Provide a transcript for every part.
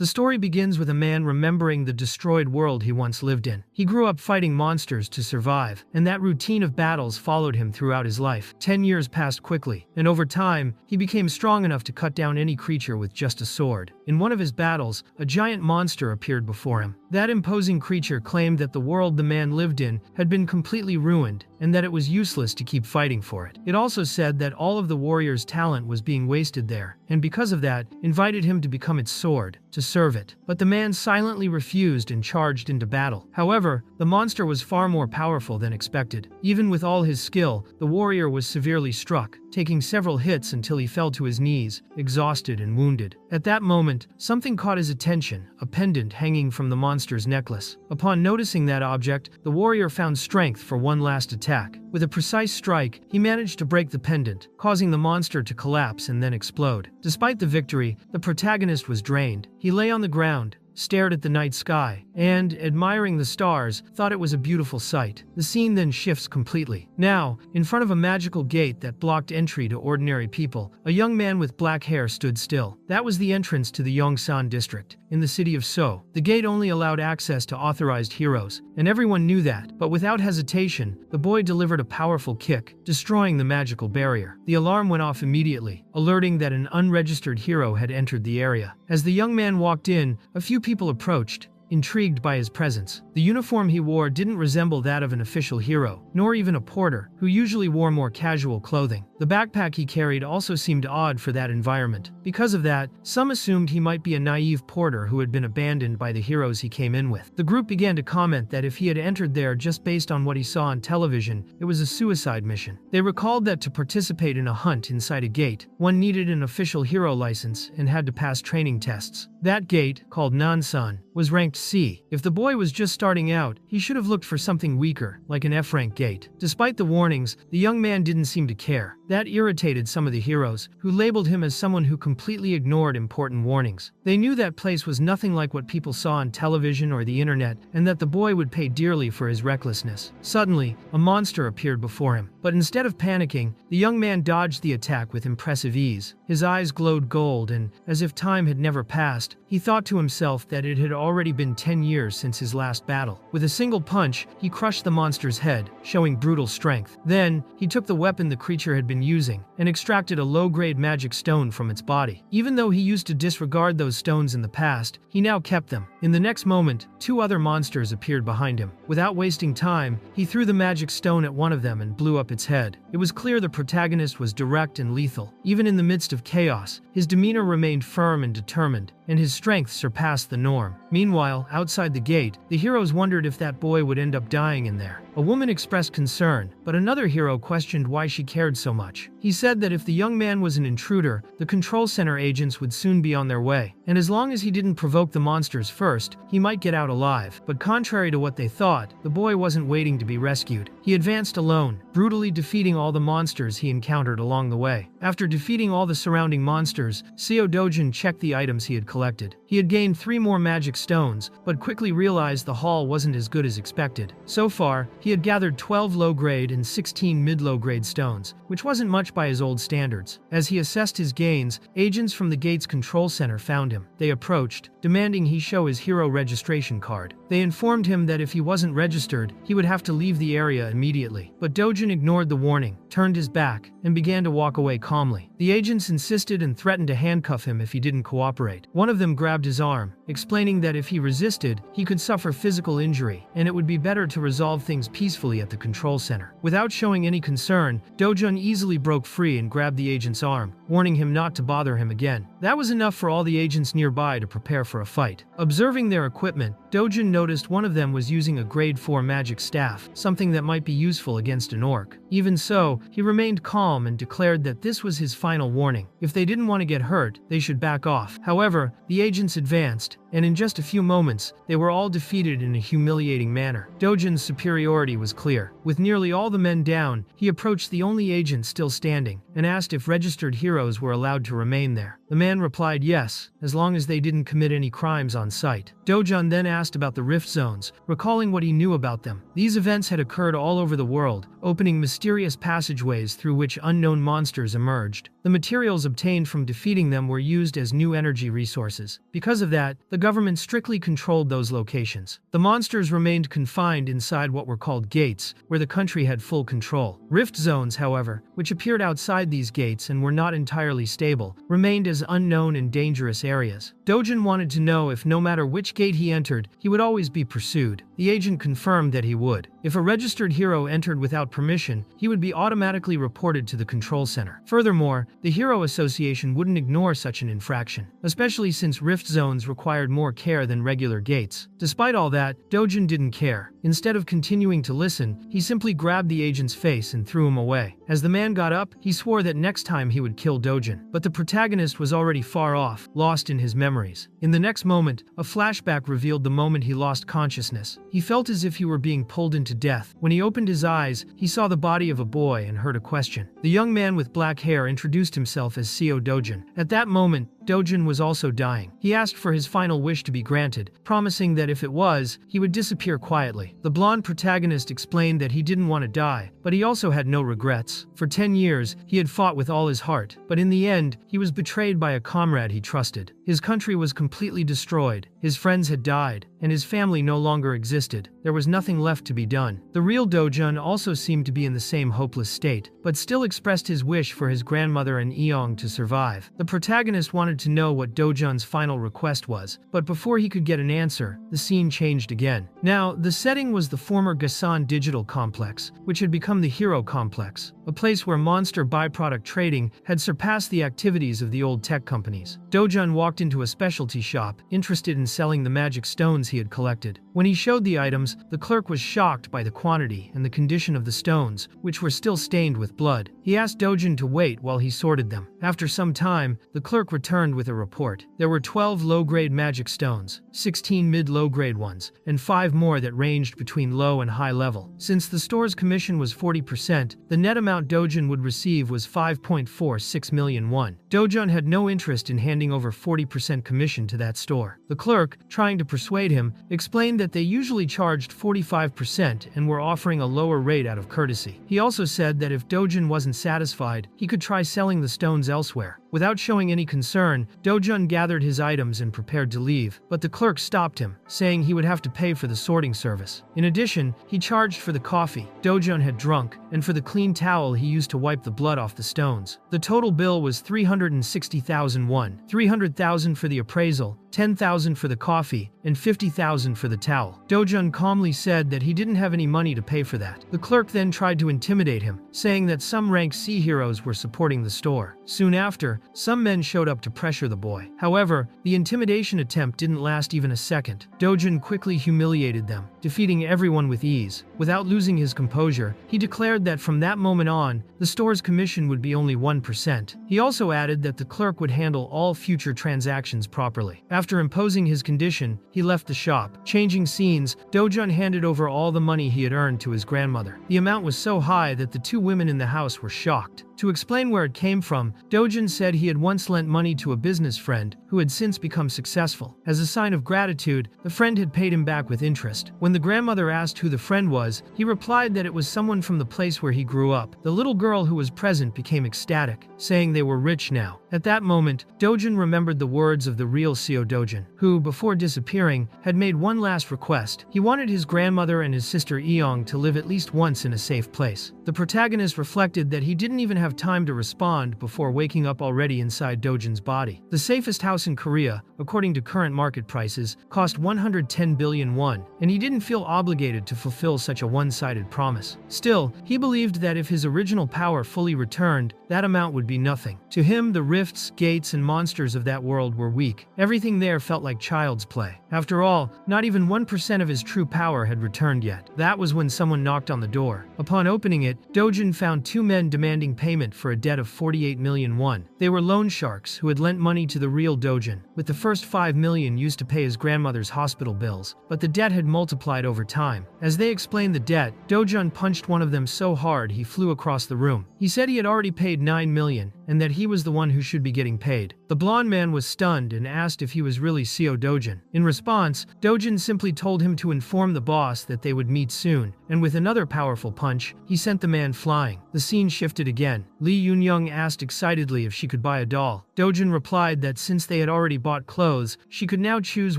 The story begins with a man remembering the destroyed world he once lived in. He grew up fighting monsters to survive, and that routine of battles followed him throughout his life. 10 years passed quickly, and over time, he became strong enough to cut down any creature with just a sword. In one of his battles, a giant monster appeared before him. That imposing creature claimed that the world the man lived in had been completely ruined, and that it was useless to keep fighting for it. It also said that all of the warrior's talent was being wasted there, and because of that, invited him to become its sword, to serve it. But the man silently refused and charged into battle. However, the monster was far more powerful than expected. Even with all his skill, the warrior was severely struck, taking several hits until he fell to his knees, exhausted and wounded. At that moment, something caught his attention, a pendant hanging from the monster's necklace. Upon noticing that object, the warrior found strength for one last attack. With a precise strike, he managed to break the pendant, causing the monster to collapse and then explode. Despite the victory, the protagonist was drained. He lay on the ground, stared at the night sky, and, admiring the stars, thought it was a beautiful sight. The scene then shifts completely. Now, in front of a magical gate that blocked entry to ordinary people, a young man with black hair stood still. That was the entrance to the Yongsan district, in the city of So. The gate only allowed access to authorized heroes, and everyone knew that. But without hesitation, the boy delivered a powerful kick, destroying the magical barrier. The alarm went off immediately, alerting that an unregistered hero had entered the area. As the young man walked in, a few people approached, intrigued by his presence. The uniform he wore didn't resemble that of an official hero, nor even a porter, who usually wore more casual clothing. The backpack he carried also seemed odd for that environment. Because of that, some assumed he might be a naive porter who had been abandoned by the heroes he came in with. The group began to comment that if he had entered there just based on what he saw on television, it was a suicide mission. They recalled that to participate in a hunt inside a gate, one needed an official hero license and had to pass training tests. That gate, called Nansan, was ranked C. If the boy was just starting out, he should have looked for something weaker, like an F-rank gate. Despite the warnings, the young man didn't seem to care. That irritated some of the heroes, who labeled him as someone who completely ignored important warnings. They knew that place was nothing like what people saw on television or the internet, and that the boy would pay dearly for his recklessness. Suddenly, a monster appeared before him. But instead of panicking, the young man dodged the attack with impressive ease. His eyes glowed gold, and, as if time had never passed, he thought to himself that it had already been 10 years since his last battle. With a single punch, he crushed the monster's head, showing brutal strength. Then, he took the weapon the creature had been using, and extracted a low-grade magic stone from its body. Even though he used to disregard those stones in the past, he now kept them. In the next moment, 2 other monsters appeared behind him. Without wasting time, he threw the magic stone at one of them and blew up its head. It was clear the protagonist was direct and lethal. Even in the midst of chaos, his demeanor remained firm and determined, and his strength surpassed the norm. Meanwhile, outside the gate, the heroes wondered if that boy would end up dying in there. A woman expressed concern, but another hero questioned why she cared so much. He said that if the young man was an intruder, the control center agents would soon be on their way, and as long as he didn't provoke the monsters first, he might get out alive. But contrary to what they thought, the boy wasn't waiting to be rescued. He advanced alone, brutally defeating all the monsters he encountered along the way. After defeating all the surrounding monsters, Dojan checked the items he had collected. He had gained 3 more magic stones, but quickly realized the haul wasn't as good as expected. So far, he had gathered 12 low-grade and 16 mid-low-grade stones, which wasn't much by his old standards. As he assessed his gains, agents from the gate's control center found him. They approached, demanding he show his hero registration card. They informed him that if he wasn't registered, he would have to leave the area immediately. But Dojan ignored the warning, turned his back, and began to walk away calmly. The agents insisted and threatened to handcuff him if he didn't cooperate. One of them grabbed his arm, explaining that if he resisted, he could suffer physical injury, and it would be better to resolve things peacefully at the control center. Without showing any concern, Dojan easily broke free and grabbed the agent's arm, warning him not to bother him again. That was enough for all the agents nearby to prepare for a fight. Observing their equipment, Dojan noticed one of them was using a grade 4 magic staff, something that might be useful against an orc. Even so, he remained calm and declared that this was his final warning. If they didn't want to get hurt, they should back off. However, the agents advanced, and in just a few moments, they were all defeated in a humiliating manner. Dojan's superiority was clear. With nearly all the men down, he approached the only agent still standing and asked if registered heroes were allowed to remain there. The man replied yes, as long as they didn't commit any crimes on site. Dojan then asked about the rift zones, recalling what he knew about them. These events had occurred all over the world, opening mysterious passageways through which unknown monsters emerged. The materials obtained from defeating them were used as new energy resources. Because of that, the government strictly controlled those locations. The monsters remained confined inside what were called gates, where the country had full control. Rift zones, however, which appeared outside these gates and were not entirely stable, remained as unknown and dangerous areas. Dojan wanted to know if no matter which gate he entered, he would always be pursued. The agent confirmed that he would. If a registered hero entered without permission, he would be automatically reported to the control center. Furthermore, the Hero Association wouldn't ignore such an infraction, especially since rift zones required more care than regular gates. Despite all that, Dojan didn't care. Instead of continuing to listen, he simply grabbed the agent's face and threw him away. As the man got up, he swore that next time he would kill Dojan. But the protagonist was already far off, lost in his memories. In the next moment, a flashback revealed the moment he lost consciousness. He felt as if he were being pulled into death. When he opened his eyes, he saw the body of a boy and heard a question. The young man with black hair introduced himself as Seo Dojan. At that moment, Dojan was also dying. He asked for his final wish to be granted, promising that if it was, he would disappear quietly. The blonde protagonist explained that he didn't want to die, but he also had no regrets. For 10 years, he had fought with all his heart, but in the end, he was betrayed by a comrade he trusted. His country was completely destroyed, his friends had died, and his family no longer existed. There was nothing left to be done. The real Dojan also seemed to be in the same hopeless state, but still expressed his wish for his grandmother and Eong to survive. The protagonist wanted to know what Dojan's final request was, but before he could get an answer, the scene changed again. Now, the setting was the former Gasan Digital Complex, which had become the Hero Complex, a place where monster byproduct trading had surpassed the activities of the old tech companies. Dojan walked into a specialty shop, interested in selling the magic stones he had collected. When he showed the items, the clerk was shocked by the quantity and the condition of the stones, which were still stained with blood. He asked Dojan to wait while he sorted them. After some time, the clerk returned with a report. There were 12 low-grade magic stones, 16 mid-low-grade ones, and 5 more that ranged between low and high level. Since the store's commission was 40%, the net amount Dojan would receive was 5.46 million won. Dojan had no interest in handing over 40% commission to that store. The clerk, trying to persuade him, explained that they usually charged 45% and were offering a lower rate out of courtesy. He also said that if Dojan wasn't satisfied, he could try selling the stones elsewhere. Without showing any concern, Dojan gathered his items and prepared to leave, but the clerk stopped him, saying he would have to pay for the sorting service. In addition, he charged for the coffee Dojan had drunk, and for the clean towel he used to wipe the blood off the stones. The total bill was 360,000 won, 300,000 for the appraisal, 10,000 for the coffee, and 50,000 for the towel. Dojan calmly said that he didn't have any money to pay for that. The clerk then tried to intimidate him, saying that some rank C heroes were supporting the store. Soon after, some men showed up to pressure the boy. However, the intimidation attempt didn't last even a second. Dojan quickly humiliated them, defeating everyone with ease. Without losing his composure, he declared that from that moment on, the store's commission would be only 1%. He also added that the clerk would handle all future transactions properly. After imposing his condition, he left the shop. Changing scenes, Dojan handed over all the money he had earned to his grandmother. The amount was so high that the two women in the house were shocked. To explain where it came from, Dojan said he had once lent money to a business friend who had since become successful. As a sign of gratitude, the friend had paid him back with interest. When the grandmother asked who the friend was, he replied that it was someone from the place where he grew up. The little girl who was present became ecstatic, saying they were rich now. At that moment, Dojan remembered the words of the real Seo Dojan, who, before disappearing, had made one last request. He wanted his grandmother and his sister Eong to live at least once in a safe place. The protagonist reflected that he didn't even have time to respond before waking up already inside Dojan's body. The safest house in Korea, according to current market prices, cost 110 billion won, and he didn't feel obligated to fulfill such a one-sided promise. Still, he believed that if his original power fully returned, that amount would be nothing. To him, the rifts, gates, and monsters of that world were weak. Everything there felt like child's play. After all, not even 1% of his true power had returned yet. That was when someone knocked on the door. Upon opening it, Dojan found two men demanding payment payment for a debt of 48 million won. They were loan sharks who had lent money to the real Dojan, with the first 5 million used to pay his grandmother's hospital bills, but the debt had multiplied over time. As they explained the debt, Dojan punched one of them so hard he flew across the room. He said he had already paid 9 million, and that he was the one who should be getting paid. The blonde man was stunned and asked if he was really CEO Dojan. In response, Dojan simply told him to inform the boss that they would meet soon, and with another powerful punch, he sent the man flying. The scene shifted again. Lee Yun-young asked excitedly if she could buy a doll. Dojan replied that since they had already bought clothes, she could now choose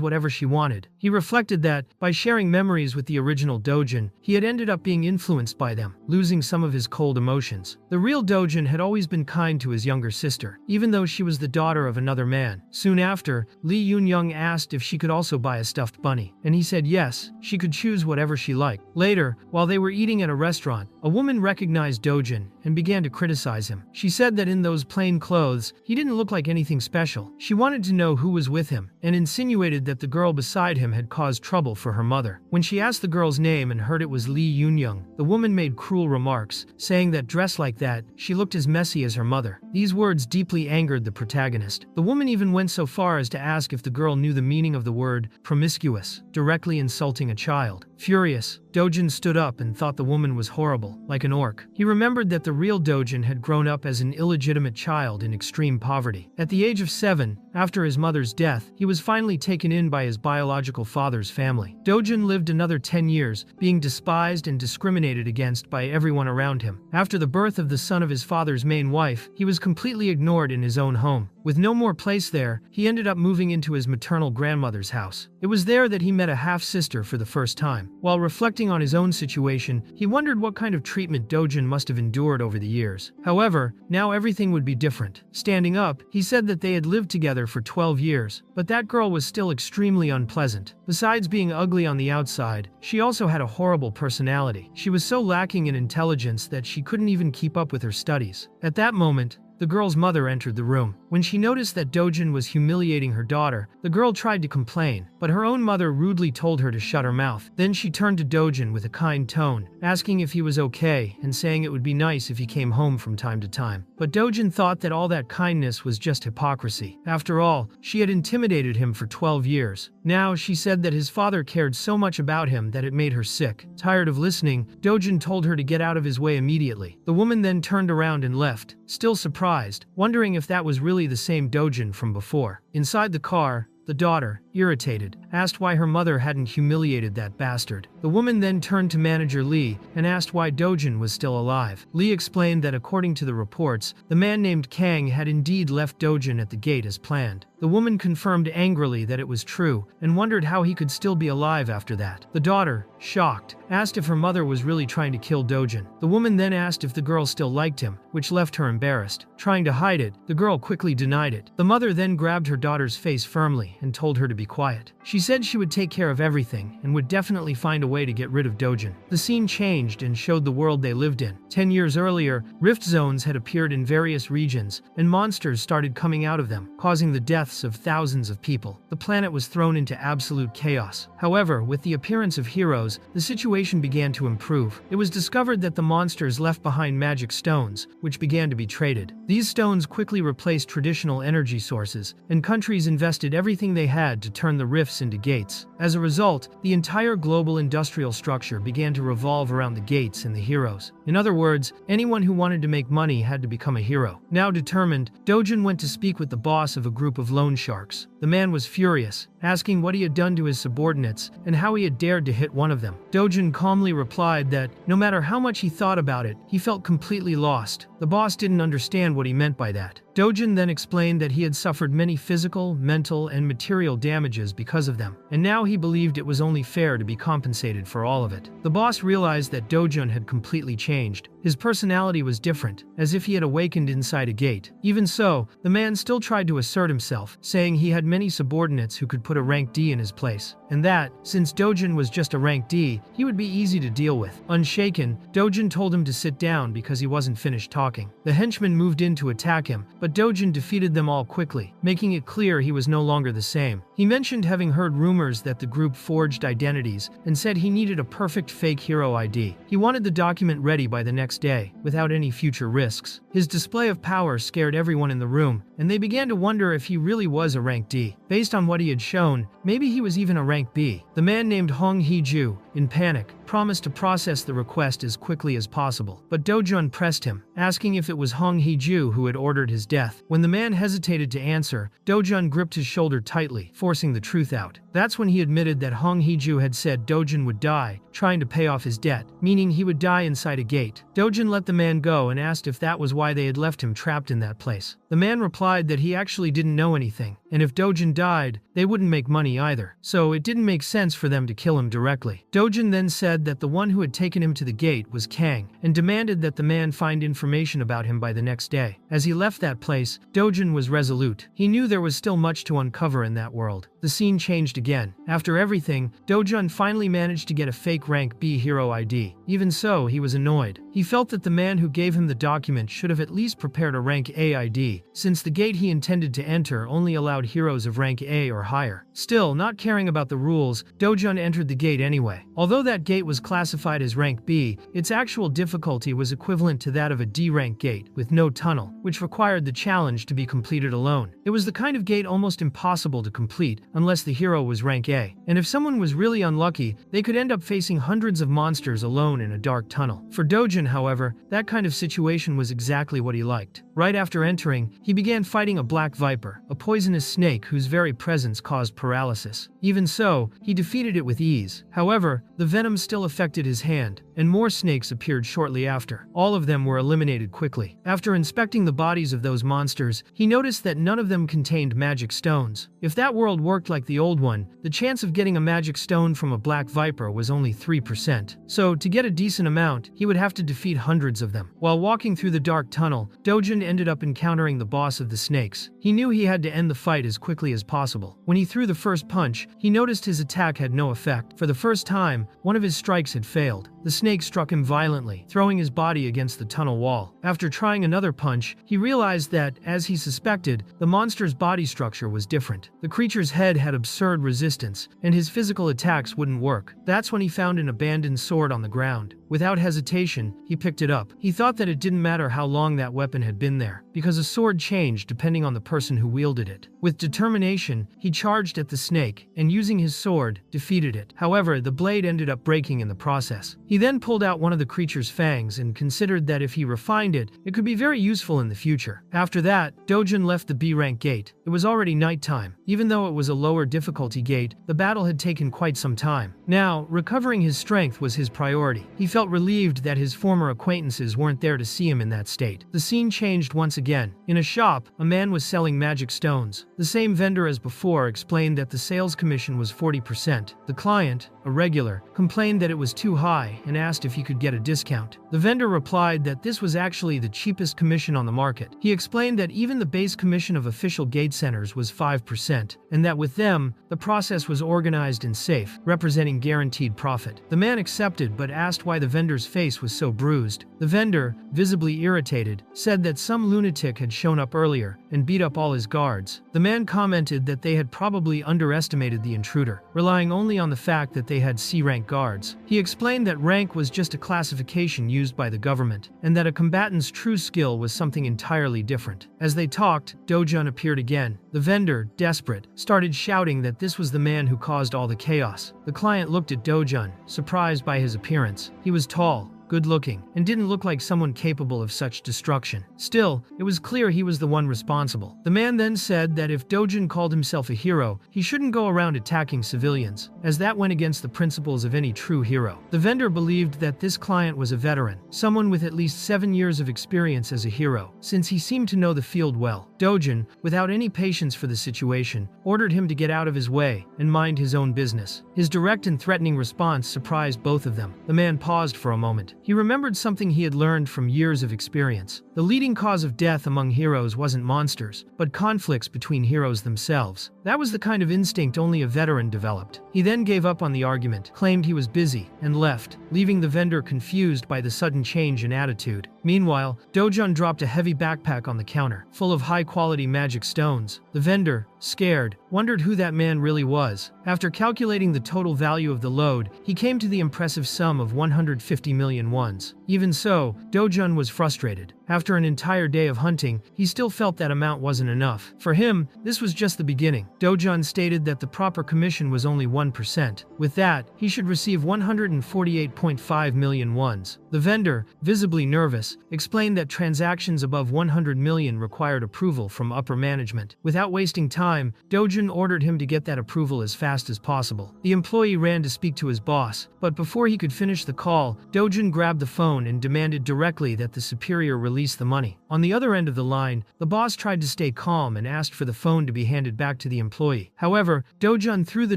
whatever she wanted. He reflected that, by sharing memories with the original Dojan, he had ended up being influenced by them, losing some of his cold emotions. The real Dojan had always been kind to his younger sister, even though she was the daughter of another man. Soon after, Lee Yun-young asked if she could also buy a stuffed bunny, and he said yes, she could choose whatever she liked. Later, while they were eating at a restaurant, a woman recognized Dojan and began to criticize him. She said that in those plain clothes, he didn't look like anything special. She wanted to know who was with him, and insinuated that the girl beside him had caused trouble for her mother. When she asked the girl's name and heard it was Lee Yun-young, the woman made cruel remarks, saying that dressed like that, she looked as messy as her mother. These words deeply angered the protagonist. The woman even went so far as to ask if the girl knew the meaning of the word promiscuous, directly insulting a child. Furious, Dojan stood up and thought the woman was horrible, like an orc. He remembered that the real Dojan had grown up as an illegitimate child in extreme poverty. At the age of 7, after his mother's death, he was finally taken in by his biological father's family. Dojan lived another 10 years, being despised and discriminated against by everyone around him. After the birth of the son of his father's main wife, he was completely ignored in his own home. With no more place there, he ended up moving into his maternal grandmother's house. It was there that he met a half-sister for the first time. While reflecting on his own situation, he wondered what kind of treatment Dojan must have endured over the years. However, now everything would be different. Standing up, he said that they had lived together for 12 years, but that girl was still extremely unpleasant. Besides being ugly on the outside, she also had a horrible personality. She was so lacking in intelligence that she couldn't even keep up with her studies. At that moment, the girl's mother entered the room. When she noticed that Dojan was humiliating her daughter, the girl tried to complain, but her own mother rudely told her to shut her mouth. Then she turned to Dojan with a kind tone, asking if he was okay and saying it would be nice if he came home from time to time. But Dojan thought that all that kindness was just hypocrisy. After all, she had intimidated him for 12 years. Now, she said that his father cared so much about him that it made her sick. Tired of listening, Dojan told her to get out of his way immediately. The woman then turned around and left, still surprised, wondering if that was really the same Dojan from before. Inside the car, the daughter, irritated, asked why her mother hadn't humiliated that bastard. The woman then turned to manager Lee and asked why Dojan was still alive. Lee explained that according to the reports, the man named Kang had indeed left Dojan at the gate as planned. The woman confirmed angrily that it was true and wondered how he could still be alive after that. The daughter, shocked, asked if her mother was really trying to kill Dojan. The woman then asked if the girl still liked him, which left her embarrassed. Trying to hide it, the girl quickly denied it. The mother then grabbed her daughter's face firmly and told her to be quiet. She said she would take care of everything and would definitely find a way to get rid of Dojan. The scene changed and showed the world they lived in. 10 years earlier, rift zones had appeared in various regions, and monsters started coming out of them, causing the deaths of thousands of people. The planet was thrown into absolute chaos. However, with the appearance of heroes, the situation began to improve. It was discovered that the monsters left behind magic stones, which began to be traded. These stones quickly replaced traditional energy sources, and countries invested everything they had to turn the rifts into gates. As a result, the entire global industrial structure began to revolve around the gates and the heroes. In other words, anyone who wanted to make money had to become a hero. Now determined, Dojan went to speak with the boss of a group of loan sharks. The man was furious, asking what he had done to his subordinates and how he had dared to hit one of them. Dojan calmly replied that, no matter how much he thought about it, he felt completely lost. The boss didn't understand what he meant by that. Dojan then explained that he had suffered many physical, mental, and material damages because of them, and now he believed it was only fair to be compensated for all of it. The boss realized that Dojan had completely changed. His personality was different, as if he had awakened inside a gate. Even so, the man still tried to assert himself, saying he had many subordinates who could put a rank D in his place, and that, since Dojan was just a rank D, he would be easy to deal with. Unshaken, Dojan told him to sit down because he wasn't finished talking. The henchmen moved in to attack him, but Dojan defeated them all quickly, making it clear he was no longer the same. He mentioned having heard rumors that the group forged identities and said he needed a perfect fake hero ID. He wanted the document ready by the next next day, without any future risks. His display of power scared everyone in the room, and they began to wonder if he really was a rank D. Based on what he had shown, maybe he was even a rank B. The man named Hong Hee-ju, in panic, promised to process the request as quickly as possible. But Dojan pressed him, asking if it was Hong Hee-ju who had ordered his death. When the man hesitated to answer, Dojan gripped his shoulder tightly, forcing the truth out. That's when he admitted that Hong Hee-ju had said Dojan would die, trying to pay off his debt, meaning he would die inside a gate. Dojan let the man go and asked if that was why they had left him trapped in that place. The man replied that he actually didn't know anything, and if Dojan died, they wouldn't make money either, so it didn't make sense for them to kill him directly. Dojan then said that the one who had taken him to the gate was Kang, and demanded that the man find information about him by the next day. As he left that place, Dojan was resolute. He knew there was still much to uncover in that world. The scene changed again. After everything, Dojan finally managed to get a fake rank B hero ID. Even so, he was annoyed. He felt that the man who gave him the document should have at least prepared a rank A ID, since the gate he intended to enter only allowed heroes of rank A or higher. Still, not caring about the rules, Dojan entered the gate anyway. Although that gate was classified as rank B, its actual difficulty was equivalent to that of a D rank gate, with no tunnel, which required the challenge to be completed alone. It was the kind of gate almost impossible to complete, unless the hero was rank A. And if someone was really unlucky, they could end up facing hundreds of monsters alone in a dark tunnel. For Dojan, however, that kind of situation was exactly what he liked. Right after entering, he began fighting a black viper, a poisonous snake whose very presence caused paralysis. Even so, he defeated it with ease. However, the venom still affected his hand, and more snakes appeared shortly after. All of them were eliminated quickly. After inspecting the bodies of those monsters, he noticed that none of them contained magic stones. If that world worked like the old one, the chance of getting a magic stone from a black viper was only 3%. So, to get a decent amount, he would have to defeat hundreds of them. While walking through the dark tunnel, Dojan ended up encountering the boss of the snakes. He knew he had to end the fight as quickly as possible. When he threw the first punch, he noticed his attack had no effect. For the first time, one of his strikes had failed. The snake struck him violently, throwing his body against the tunnel wall. After trying another punch, he realized that, as he suspected, the monster's body structure was different. The creature's head had absurd resistance, and his physical attacks wouldn't work. That's when he found an abandoned sword on the ground. Without hesitation, he picked it up. He thought that it didn't matter how long that weapon had been there, because a sword changed depending on the person who wielded it. With determination, he charged at the snake, and using his sword, defeated it. However, the blade ended up breaking in the process. He then pulled out one of the creature's fangs and considered that if he refined it, it could be very useful in the future. After that, Dojan left the B rank gate. It was already nighttime. Even though it was a lower difficulty gate, the battle had taken quite some time. Now, recovering his strength was his priority. He felt relieved that his former acquaintances weren't there to see him in that state. The scene changed once again. In a shop, a man was selling magic stones. The same vendor as before explained that the sales commission was 40%. The client, a regular, complained that it was too high and asked if he could get a discount. The vendor replied that this was actually the cheapest commission on the market. He explained that even the base commission of official gate centers was 5%, and that with them, the process was organized and safe, representing guaranteed profit. The man accepted but asked why the vendor's face was so bruised. The vendor, visibly irritated, said that some lunatic had shown up earlier and beat up all his guards. The man commented that they had probably underestimated the intruder, relying only on the fact that they had C-rank guards. He explained that rank was just a classification used by the government, and that a combatant's true skill was something entirely different. As they talked, Dojan appeared again. The vendor, desperate, started shouting that this was the man who caused all the chaos. The client looked at Dojan, surprised by his appearance. He was tall, good-looking, and didn't look like someone capable of such destruction. Still, it was clear he was the one responsible. The man then said that if Dojan called himself a hero, he shouldn't go around attacking civilians, as that went against the principles of any true hero. The vendor believed that this client was a veteran, someone with at least 7 years of experience as a hero, since he seemed to know the field well. Dojan, without any patience for the situation, ordered him to get out of his way and mind his own business. His direct and threatening response surprised both of them. The man paused for a moment. He remembered something he had learned from years of experience. The leading cause of death among heroes wasn't monsters, but conflicts between heroes themselves. That was the kind of instinct only a veteran developed. He then gave up on the argument, claimed he was busy, and left, leaving the vendor confused by the sudden change in attitude. Meanwhile, Dojan dropped a heavy backpack on the counter, full of high-quality magic stones. The vendor, scared, wondered who that man really was. After calculating the total value of the load, he came to the impressive sum of 150 million wons. Even so, Dojan was frustrated. After an entire day of hunting, he still felt that amount wasn't enough. For him, this was just the beginning. Dojan stated that the proper commission was only 1%. With that, he should receive 148.5 million wons. The vendor, visibly nervous, explained that transactions above 100 million required approval from upper management. Without wasting time, Dojan ordered him to get that approval as fast as possible. The employee ran to speak to his boss, but before he could finish the call, Dojan grabbed the phone and demanded directly that the superior release the money. On the other end of the line, the boss tried to stay calm and asked for the phone to be handed back to the employee. However, Dojan threw the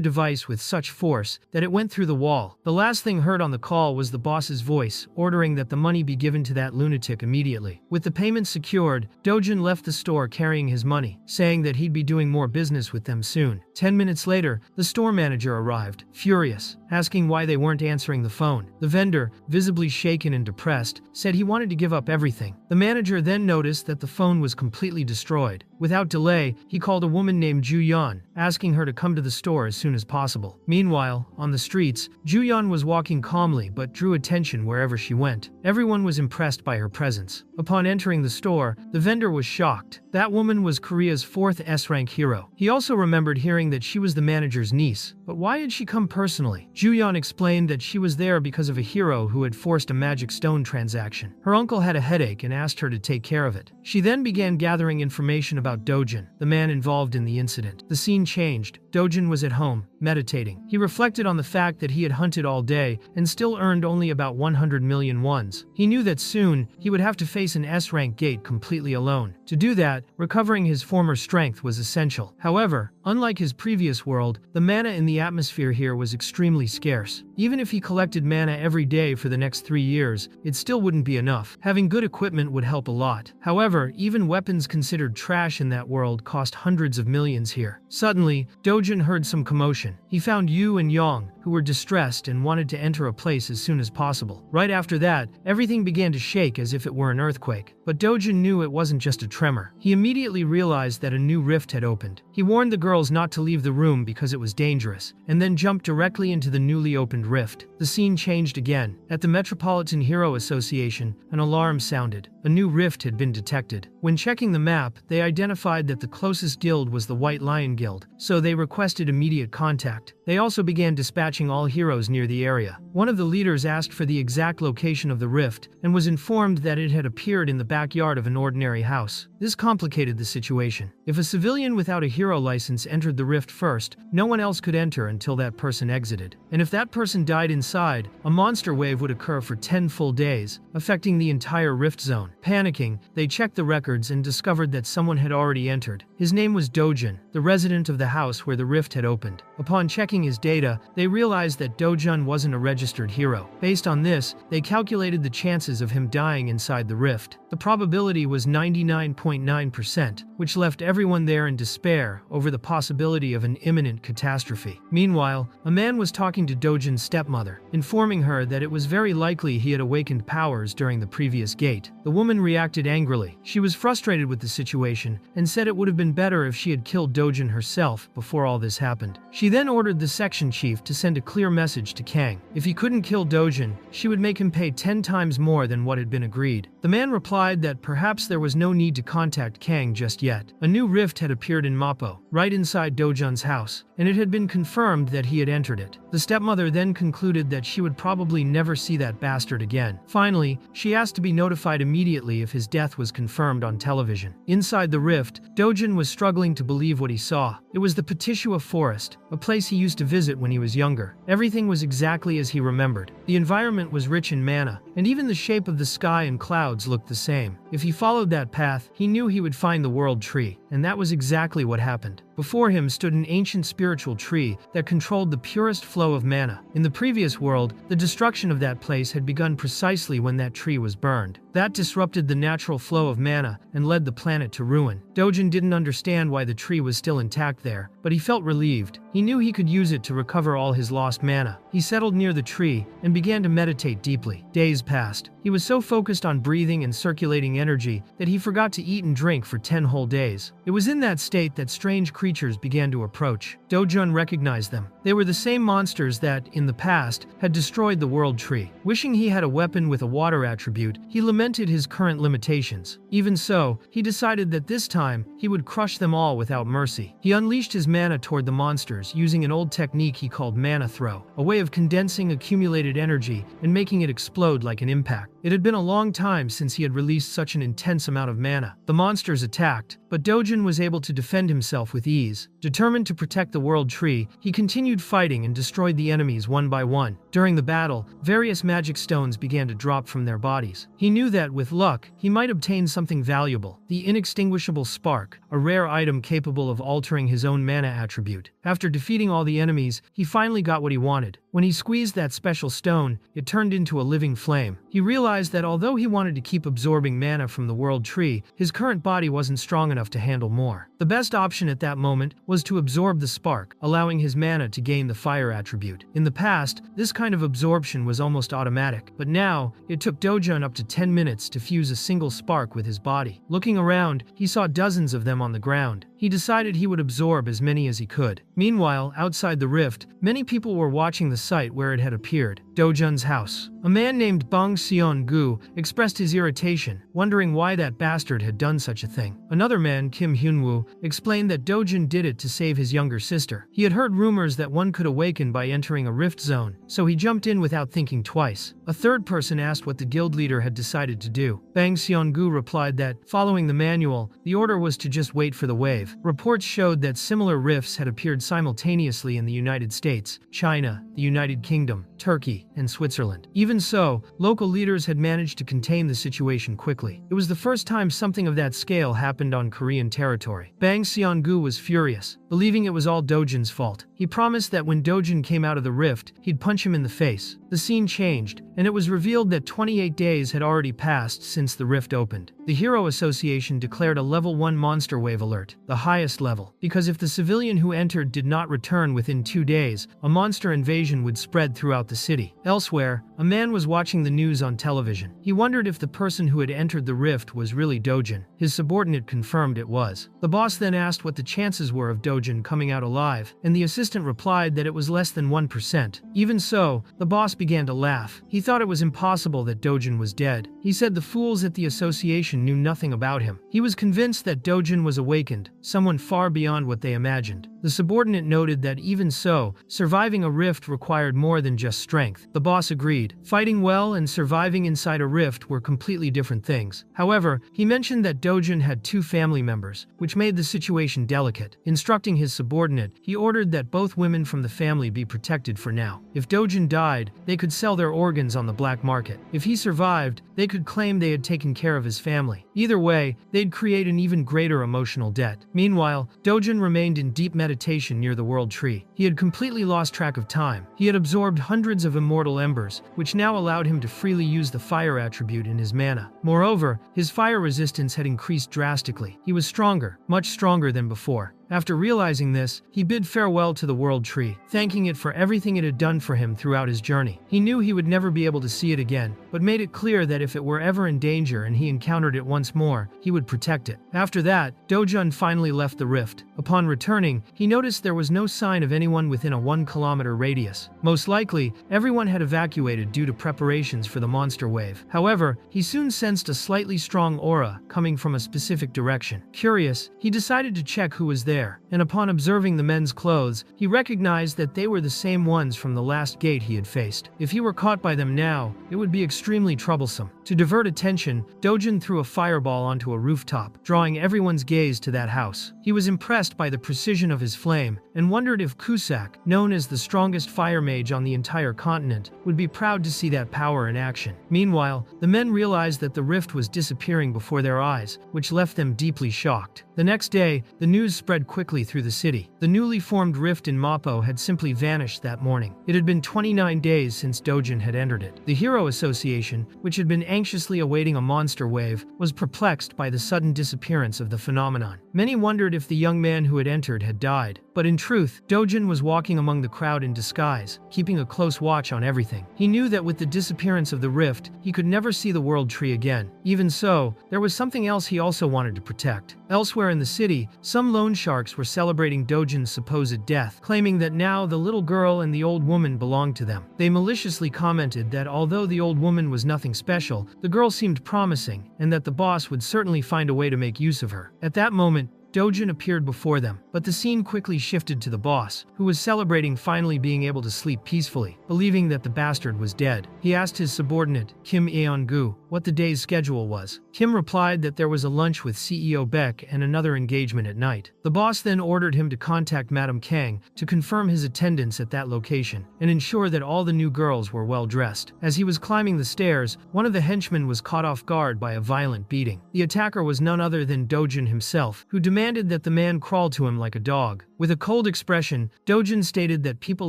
device with such force that it went through the wall. The last thing heard on the call was the boss's voice, ordering that the money be given to that lunatic immediately. With the payment secured, Dojan left the store carrying his money, saying that he'd be doing more business with them soon. 10 minutes later, the store manager arrived, furious, asking why they weren't answering the phone. The vendor, visibly shaken and depressed, said he wanted to give up everything. The manager then noticed that the phone was completely destroyed. Without delay, he called a woman named Juyeon, asking her to come to the store as soon as possible. Meanwhile, on the streets, Juyeon was walking calmly but drew attention wherever she went. Everyone was impressed by her presence. Upon entering the store, the vendor was shocked. That woman was Korea's 4th S-rank hero. He also remembered hearing that she was the manager's niece. But why had she come personally? Juyeon explained that she was there because of a hero who had forced a magic stone transaction. Her uncle had a headache and asked her to take care of it. She then began gathering information about Dojan, the man involved in the incident. The scene changed. Dojan was at home, meditating. He reflected on the fact that he had hunted all day and still earned only about 100 million wons. He knew that soon, he would have to face an S-rank gate completely alone. To do that, recovering his former strength was essential. However, unlike his previous world, the mana in the atmosphere here was extremely scarce. Even if he collected mana every day for the next 3 years, it still wouldn't be enough. Having good equipment would help a lot. However, even weapons considered trash in that world cost hundreds of millions here. Suddenly, Dojan heard some commotion. He found Yu and Yang, who were distressed and wanted to enter a place as soon as possible. Right after that, everything began to shake as if it were an earthquake. But Dojan knew it wasn't just a tremor. He immediately realized that a new rift had opened. He warned the girls not to leave the room because it was dangerous, and then jumped directly into the newly opened rift. The scene changed again. At the Metropolitan Hero Association, an alarm sounded. A new rift had been detected. When checking the map, they identified that the closest guild was the White Lion Guild, so they requested immediate contact. They also began dispatching all heroes near the area. One of the leaders asked for the exact location of the rift and was informed that it had appeared in the backyard of an ordinary house. This complicated the situation. If a civilian without a hero license entered the rift first, no one else could enter until that person exited. And if that person died inside, a monster wave would occur for 10 full days, affecting the entire rift zone. Panicking, they checked the records and discovered that someone had already entered. His name was Dojan, the resident of the house where the rift had opened. Upon checking his data, they realized that Dojan wasn't a registered hero. Based on this, they calculated the chances of him dying inside the rift. The probability was 99.9%, which left everyone there in despair over the possibility of an imminent catastrophe. Meanwhile, a man was talking to Dojan's stepmother, informing her that it was very likely he had awakened powers during the previous gate. The woman reacted angrily. She was frustrated with the situation and said it would have been better if she had killed Dojan herself before all this happened. She then ordered the section chief to send a clear message to Kang. If he couldn't kill Dojan, she would make him pay 10 times more than what had been agreed. The man replied that perhaps there was no need to contact Kang just yet. A new rift had appeared in Mappo, right inside Dojan's house, and it had been confirmed that he had entered it. The stepmother then concluded that she would probably never see that bastard again. Finally, she asked to be notified immediately if his death was confirmed on television. Inside the rift, Dojan was struggling to believe what he saw. It was the Petishua Forest, a place he used to visit when he was younger. Everything was exactly as he remembered. The environment was rich in mana, and even the shape of the sky and clouds looked the same. If he followed that path, he knew he would find the world tree. and that was exactly what happened. Before him stood an ancient spiritual tree that controlled the purest flow of mana. In the previous world, the destruction of that place had begun precisely when that tree was burned. That disrupted the natural flow of mana and led the planet to ruin. Dojan didn't understand why the tree was still intact there, but he felt relieved. He knew he could use it to recover all his lost mana. He settled near the tree and began to meditate deeply. Days passed. He was so focused on breathing and circulating energy that he forgot to eat and drink for 10 whole days. It was in that state that strange creatures began to approach. Dojan recognized them. They were the same monsters that, in the past, had destroyed the world tree. Wishing he had a weapon with a water attribute, he lamented his current limitations. Even so, he decided that this time, he would crush them all without mercy. He unleashed his mana toward the monsters using an old technique he called mana throw, a way of condensing accumulated energy and making it explode like an impact. It had been a long time since he had released such an intense amount of mana. The monsters attacked, but Dojan was able to defend himself with ease. Determined to protect the world tree, he continued fighting and destroyed the enemies one by one. During the battle, various magic stones began to drop from their bodies. He knew that, with luck, he might obtain something valuable, the inextinguishable spark, a rare item capable of altering his own mana attribute. After defeating all the enemies, he finally got what he wanted. When he squeezed that special stone, it turned into a living flame. He realized that although he wanted to keep absorbing mana from the world tree, his current body wasn't strong enough to handle more. The best option at that moment was to absorb the spark, allowing his mana to gain the fire attribute. In the past, this kind of absorption was almost automatic, but now, it took Dojan up to 10 minutes to fuse a single spark with his body. Looking around, he saw dozens of them on the ground. He decided he would absorb as many as he could. Meanwhile, outside the rift, many people were watching the site where it had appeared, Dojan's house. A man named Bang Seon-gu expressed his irritation, wondering why that bastard had done such a thing. Another man, Kim Hyunwoo, explained that Dojan did it to save his younger sister. He had heard rumors that one could awaken by entering a rift zone, so he jumped in without thinking twice. A third person asked what the guild leader had decided to do. Bang Seon-gu replied that, following the manual, the order was to just wait for the wave. Reports showed that similar rifts had appeared simultaneously in the United States, China, the United Kingdom, Turkey, and Switzerland. Even so, local leaders had managed to contain the situation quickly. It was the first time something of that scale happened on Korean territory. Bang Seon-gu was furious, believing it was all Dojan's fault. He promised that when Dojan came out of the rift, he'd punch him in the face. The scene changed, and it was revealed that 28 days had already passed since the rift opened. The Hero Association declared a level 1 monster wave alert, the highest level, because if the civilian who entered did not return within 2 days, a monster invasion would spread throughout the city. Elsewhere, a man was watching the news on television. He wondered if the person who had entered the rift was really Dojan. His subordinate confirmed it was. The boss then asked what the chances were of Dojan coming out alive, and the assistant replied that it was less than 1%. Even so, the boss began to laugh. He thought it was impossible that Dojan was dead. He said the fools at the association knew nothing about him. He was convinced that Dojan was awakened, someone far beyond what they imagined. The subordinate noted that even so, surviving a rift required more than just strength. The boss agreed. Fighting well and surviving inside a rift were completely different things. However, he mentioned that Dojan had 2 family members, which made the situation delicate. Instructing his subordinate, he ordered that both women from the family be protected for now. If Dojan died, they could sell their organs on the black market. If he survived, they could claim they had taken care of his family. Either way, they'd create an even greater emotional debt. Meanwhile, Dojan remained in deep meditation near the world tree. He had completely lost track of time. He had absorbed hundreds of immortal embers, which now allowed him to freely use the fire attribute in his mana. Moreover, his fire resistance had increased drastically. He was stronger, much stronger than before. After realizing this, he bid farewell to the world tree, thanking it for everything it had done for him throughout his journey. He knew he would never be able to see it again, but made it clear that if it were ever in danger and he encountered it once more, he would protect it. After that, Dojan finally left the rift. Upon returning, he noticed there was no sign of anyone within a 1-kilometer radius. Most likely, everyone had evacuated due to preparations for the monster wave. However, he soon sensed a slightly strong aura coming from a specific direction. Curious, he decided to check who was there there, and upon observing the men's clothes, he recognized that they were the same ones from the last gate he had faced. If he were caught by them now, it would be extremely troublesome. To divert attention, Dojan threw a fireball onto a rooftop, drawing everyone's gaze to that house. He was impressed by the precision of his flame, and wondered if Cusack, known as the strongest fire mage on the entire continent, would be proud to see that power in action. Meanwhile, the men realized that the rift was disappearing before their eyes, which left them deeply shocked. The next day, the news spread quickly through the city. The newly formed rift in Mappo had simply vanished that morning. It had been 29 days since Dojan had entered it. The Hero Association, which had been anxiously awaiting a monster wave, was perplexed by the sudden disappearance of the phenomenon. Many wondered if the young man who had entered had died, but in truth, Dojan was walking among the crowd in disguise, keeping a close watch on everything. He knew that with the disappearance of the rift, he could never see the World Tree again. Even so, there was something else he also wanted to protect. Elsewhere in the city, some loan sharks were celebrating Dojan's supposed death, claiming that now the little girl and the old woman belonged to them. They maliciously commented that although the old woman was nothing special, the girl seemed promising, and that the boss would certainly find a way to make use of her. At that moment, Dojan appeared before them, but the scene quickly shifted to the boss, who was celebrating finally being able to sleep peacefully, believing that the bastard was dead. He asked his subordinate, Kim Eon-gu, what the day's schedule was. Kim replied that there was a lunch with CEO Beck and another engagement at night. The boss then ordered him to contact Madame Kang to confirm his attendance at that location and ensure that all the new girls were well dressed. As he was climbing the stairs, one of the henchmen was caught off guard by a violent beating. The attacker was none other than Dojan himself, who demanded that the man crawl to him like a dog. With a cold expression, Dojan stated that people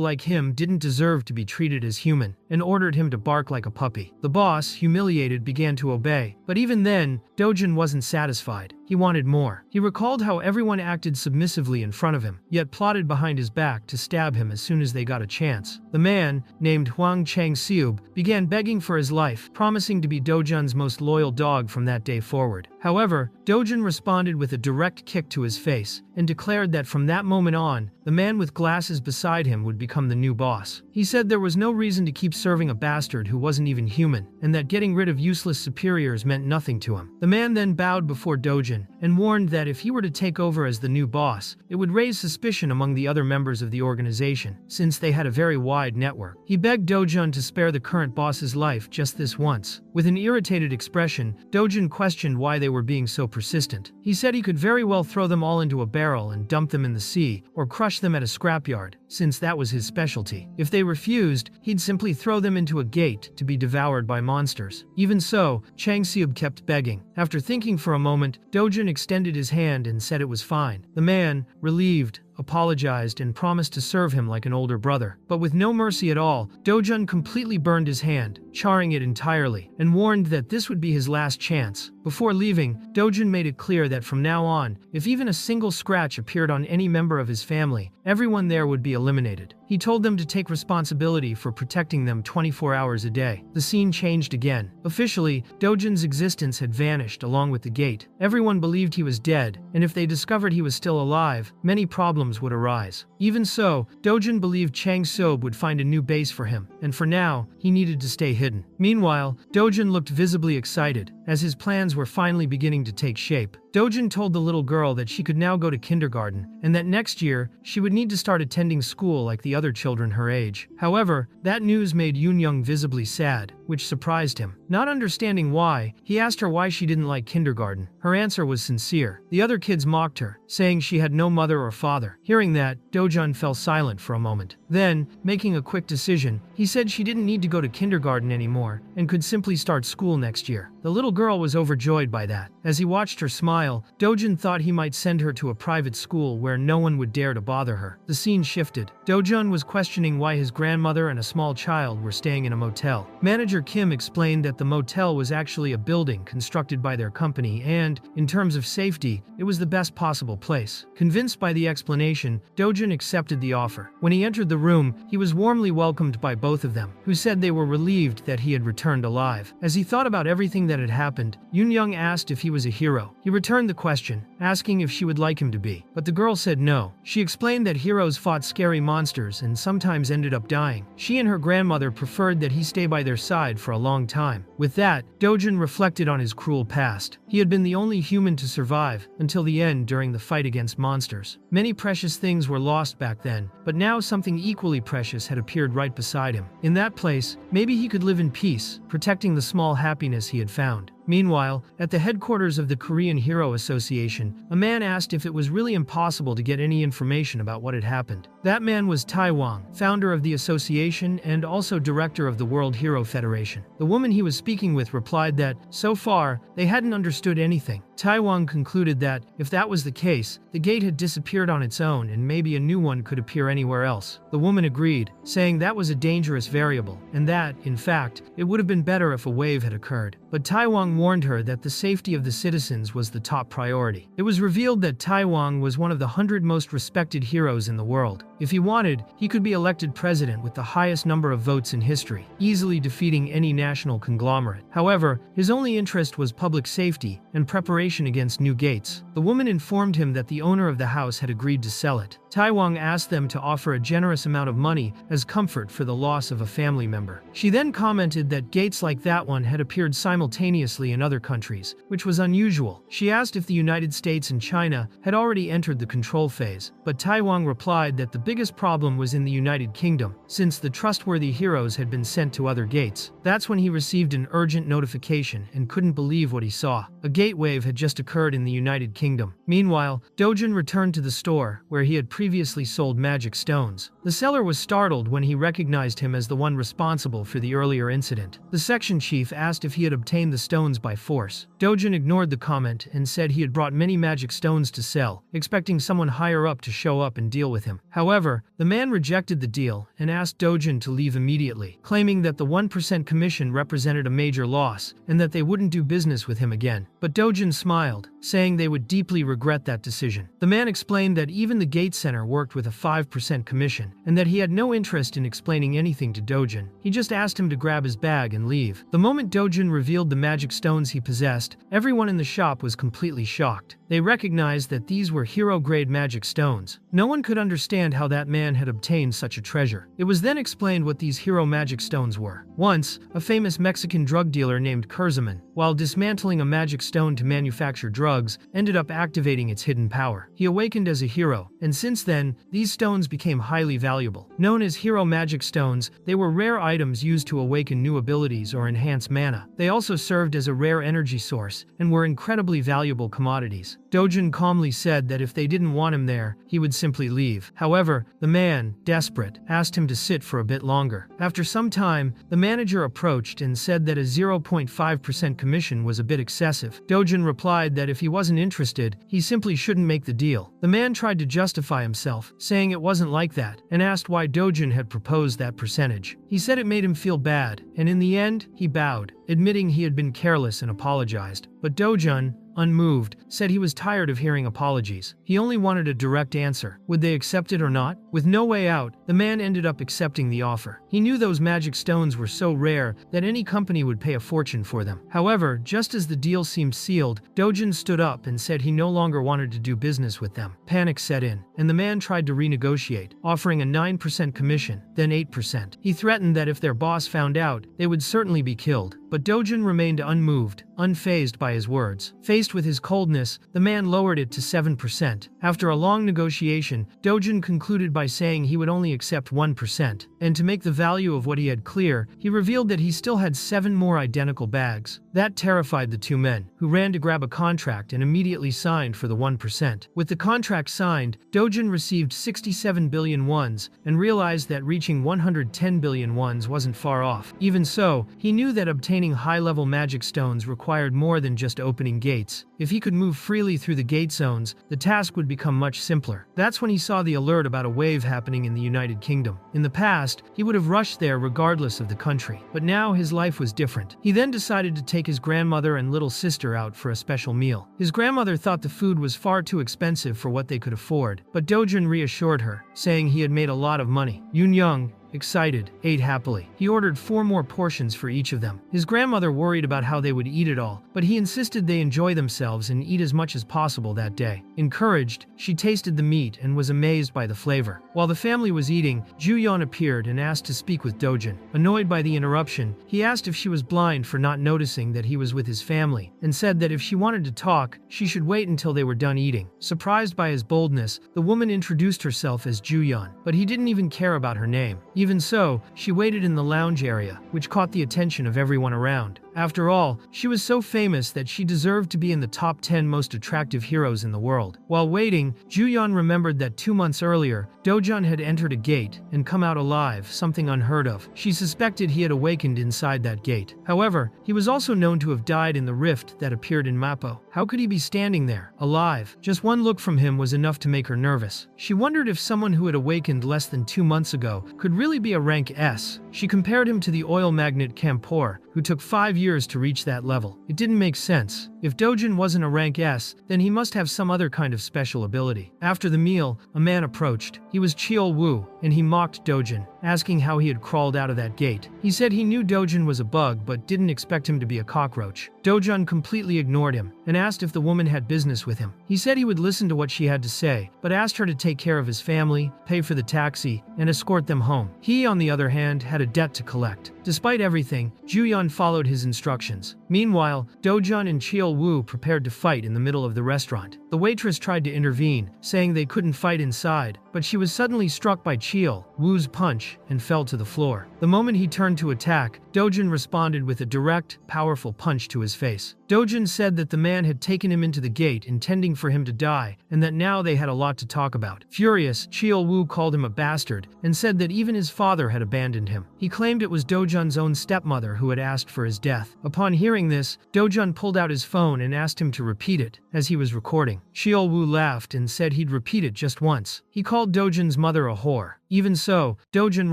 like him didn't deserve to be treated as human, and ordered him to bark like a puppy. The boss, humiliated, began to obey, but even then, Dojan wasn't satisfied. He wanted more. He recalled how everyone acted submissively in front of him, yet plotted behind his back to stab him as soon as they got a chance. The man, named Huang Chang-seub, began begging for his life, promising to be Dojan's most loyal dog from that day forward. However, Dojan responded with a direct kick to his face, and declared that from that moment on, the man with glasses beside him would become the new boss. He said there was no reason to keep serving a bastard who wasn't even human, and that getting rid of useless superiors meant nothing to him. The man then bowed before Dojan, and warned that if he were to take over as the new boss, it would raise suspicion among the other members of the organization, since they had a very wide network. He begged Dojan to spare the current boss's life just this once. With an irritated expression, Dojan questioned why they were being so persistent. He said he could very well throw them all into a barrel and dump them in the sea, or crush them at a scrapyard, since that was his specialty. If they refused, he'd simply throw them into a gate to be devoured by monsters. Even so, Chang-seub kept begging. After thinking for a moment, Dojan extended his hand and said it was fine. The man, relieved, apologized and promised to serve him like an older brother. But with no mercy at all, Dojan completely burned his hand, charring it entirely, and warned that this would be his last chance. Before leaving, Dojan made it clear that from now on, if even a single scratch appeared on any member of his family, everyone there would be eliminated. He told them to take responsibility for protecting them 24 hours a day. The scene changed again. Officially, Dojan's existence had vanished along with the gate. Everyone believed he was dead, and if they discovered he was still alive, many problems would arise. Even so, Dojan believed Chang-seub would find a new base for him, and for now, he needed to stay hidden. Meanwhile, Dojan looked visibly excited, as his plans were finally beginning to take shape. Dojan told the little girl that she could now go to kindergarten, and that next year, she would need to start attending school like the other children her age. However, that news made Yoon-young visibly sad, which surprised him. Not understanding why, he asked her why she didn't like kindergarten. Her answer was sincere. The other kids mocked her, saying she had no mother or father. Hearing that, Dojan fell silent for a moment. Then, making a quick decision, he said she didn't need to go to kindergarten anymore, and could simply start school next year. The little girl was overjoyed by that. As he watched her smile, Dojan thought he might send her to a private school where no one would dare to bother her. The scene shifted. Dojan was questioning why his grandmother and a small child were staying in a motel. Manager Kim explained that the motel was actually a building constructed by their company and, in terms of safety, it was the best possible place. Convinced by the explanation, Dojan accepted the offer. When he entered the room, he was warmly welcomed by both of them, who said they were relieved that he had returned alive. As he thought about everything that had happened, Yoon-young asked if he was a hero. He returned the question, asking if she would like him to be. But the girl said no. She explained that heroes fought scary monsters and sometimes ended up dying. She and her grandmother preferred that he stay by their side for a long time. With that, Dojan reflected on his cruel past. He had been the only human to survive until the end during the fight against monsters. Many precious things were lost back then, but now something equally precious had appeared right beside him. In that place, maybe he could live in peace, protecting the small happiness he had found. Meanwhile, at the headquarters of the Korean Hero Association, a man asked if it was really impossible to get any information about what had happened. That man was Tai Wang, founder of the association and also director of the World Hero Federation. The woman he was speaking with replied that, so far, they hadn't understood anything. Tai Wang concluded that, if that was the case, the gate had disappeared on its own and maybe a new one could appear anywhere else. The woman agreed, saying that was a dangerous variable, and that, in fact, it would have been better if a wave had occurred. But Tai Wang warned her that the safety of the citizens was the top priority. It was revealed that Tai Wang was one of the 100 most respected heroes in the world. If he wanted, he could be elected president with the highest number of votes in history, easily defeating any national conglomerate. However, his only interest was public safety and preparation against new gates. The woman informed him that the owner of the house had agreed to sell it. Tai Wang asked them to offer a generous amount of money as comfort for the loss of a family member. She then commented that gates like that one had appeared simultaneously in other countries, which was unusual. She asked if the United States and China had already entered the control phase, but Tai Wang replied that the biggest problem was in the United Kingdom, since the trustworthy heroes had been sent to other gates. That's when he received an urgent notification and couldn't believe what he saw. A gate wave had just occurred in the United Kingdom. Meanwhile, Dojan returned to the store, where he had previously sold magic stones. The seller was startled when he recognized him as the one responsible for the earlier incident. The section chief asked if he had obtained the stones by force. Dojan ignored the comment and said he had brought many magic stones to sell, expecting someone higher up to show up and deal with him. However, the man rejected the deal and asked Dojan to leave immediately, claiming that the 1% commission represented a major loss and that they wouldn't do business with him again. But Dojan smiled, saying they would deeply regret that decision. The man explained that even the gate center worked with a 5% commission and that he had no interest in explaining anything to Dojan. He just asked him to grab his bag and leave. The moment Dojan revealed the magic stones he possessed, everyone in the shop was completely shocked. They recognized that these were hero-grade magic stones. No one could understand how that man had obtained such a treasure. It was then explained what these hero magic stones were. Once, a famous Mexican drug dealer named Cacerion, while dismantling a magic stone to manufacture drugs, ended up activating its hidden power. He awakened as a hero, and since then, these stones became highly valuable. Known as hero magic stones, they were rare items used to awaken new abilities or enhance mana. They also served as a rare energy source and were incredibly valuable commodities. Dojan calmly said that if they didn't want him there, he would simply leave. However, the man, desperate, asked him to sit for a bit longer. After some time, the manager approached and said that a 0.5% commission was a bit excessive. Dojan replied that if he wasn't interested, he simply shouldn't make the deal. The man tried to justify himself, saying it wasn't like that, and asked why Dojan had proposed that percentage. He said it made him feel bad, and in the end, he bowed, admitting he had been careless and apologized. But Dojan, unmoved, said he was tired of hearing apologies. He only wanted a direct answer. Would they accept it or not? With no way out, the man ended up accepting the offer. He knew those magic stones were so rare that any company would pay a fortune for them. However, just as the deal seemed sealed, Dojan stood up and said he no longer wanted to do business with them. Panic set in, and the man tried to renegotiate, offering a 9% commission, then 8%. He threatened that if their boss found out, they would certainly be killed. But Dojan remained unmoved, unfazed by his words. Faced with his coldness, the man lowered it to 7%. After a long negotiation, Dojan concluded by saying he would only accept 1%. And to make the value of what he had clear, he revealed that he still had 7 more identical bags. That terrified the two men, who ran to grab a contract and immediately signed for the 1%. With the contract signed, Dojan received 67 billion wons and realized that reaching 110 billion wons wasn't far off. Even so, he knew that obtaining high-level magic stones required more than just opening gates. If he could move freely through the gate zones, the task would become much simpler. That's when he saw the alert about a wave happening in the United Kingdom. In the past, he would have rushed there regardless of the country, but now his life was different. He then decided to take his grandmother and little sister out for a special meal. His grandmother thought the food was far too expensive for what they could afford, but Dojan reassured her, saying he had made a lot of money. Yoon Young, excited, ate happily. He ordered 4 more portions for each of them. His grandmother worried about how they would eat it all, but he insisted they enjoy themselves and eat as much as possible that day. Encouraged, she tasted the meat and was amazed by the flavor. While the family was eating, Juyeon appeared and asked to speak with Dojan. Annoyed by the interruption, he asked if she was blind for not noticing that he was with his family, and said that if she wanted to talk, she should wait until they were done eating. Surprised by his boldness, the woman introduced herself as Juyeon, but he didn't even care about her name. Even so, she waited in the lounge area, which caught the attention of everyone around. After all, she was so famous that she deserved to be in the top 10 most attractive heroes in the world. While waiting, Juyeon remembered that 2 months earlier, Dojan had entered a gate and come out alive, something unheard of. She suspected he had awakened inside that gate. However, he was also known to have died in the rift that appeared in Mappo. How could he be standing there, alive? Just one look from him was enough to make her nervous. She wondered if someone who had awakened less than 2 months ago could really be a rank S. She compared him to the oil magnate Kampor, who took 5 years to reach that level. It didn't make sense. If Dojan wasn't a rank S, then he must have some other kind of special ability. After the meal, a man approached. He was Cheol-woo, and he mocked Dojan, asking how he had crawled out of that gate. He said he knew Dojan was a bug but didn't expect him to be a cockroach. Dojan completely ignored him and asked if the woman had business with him. He said he would listen to what she had to say, but asked her to take care of his family, pay for the taxi, and escort them home. He, on the other hand, had a debt to collect. Despite everything, Juyeon followed his instructions. Meanwhile, Dojan and Cheol-woo prepared to fight in the middle of the restaurant. The waitress tried to intervene, saying they couldn't fight inside, but she was suddenly struck by Cheol-woo's punch and fell to the floor. The moment he turned to attack, Dojan responded with a direct, powerful punch to his face. Dojan said that the man had taken him into the gate intending for him to die, and that now they had a lot to talk about. Furious, Cheol-woo called him a bastard and said that even his father had abandoned him. He claimed it was Dojan's own stepmother who had asked for his death. Upon hearing this, Dojan pulled out his phone and asked him to repeat it, as he was recording. Cheol-woo laughed and said he'd repeat it just once. He called Dojan's mother a whore. Even so, Dojan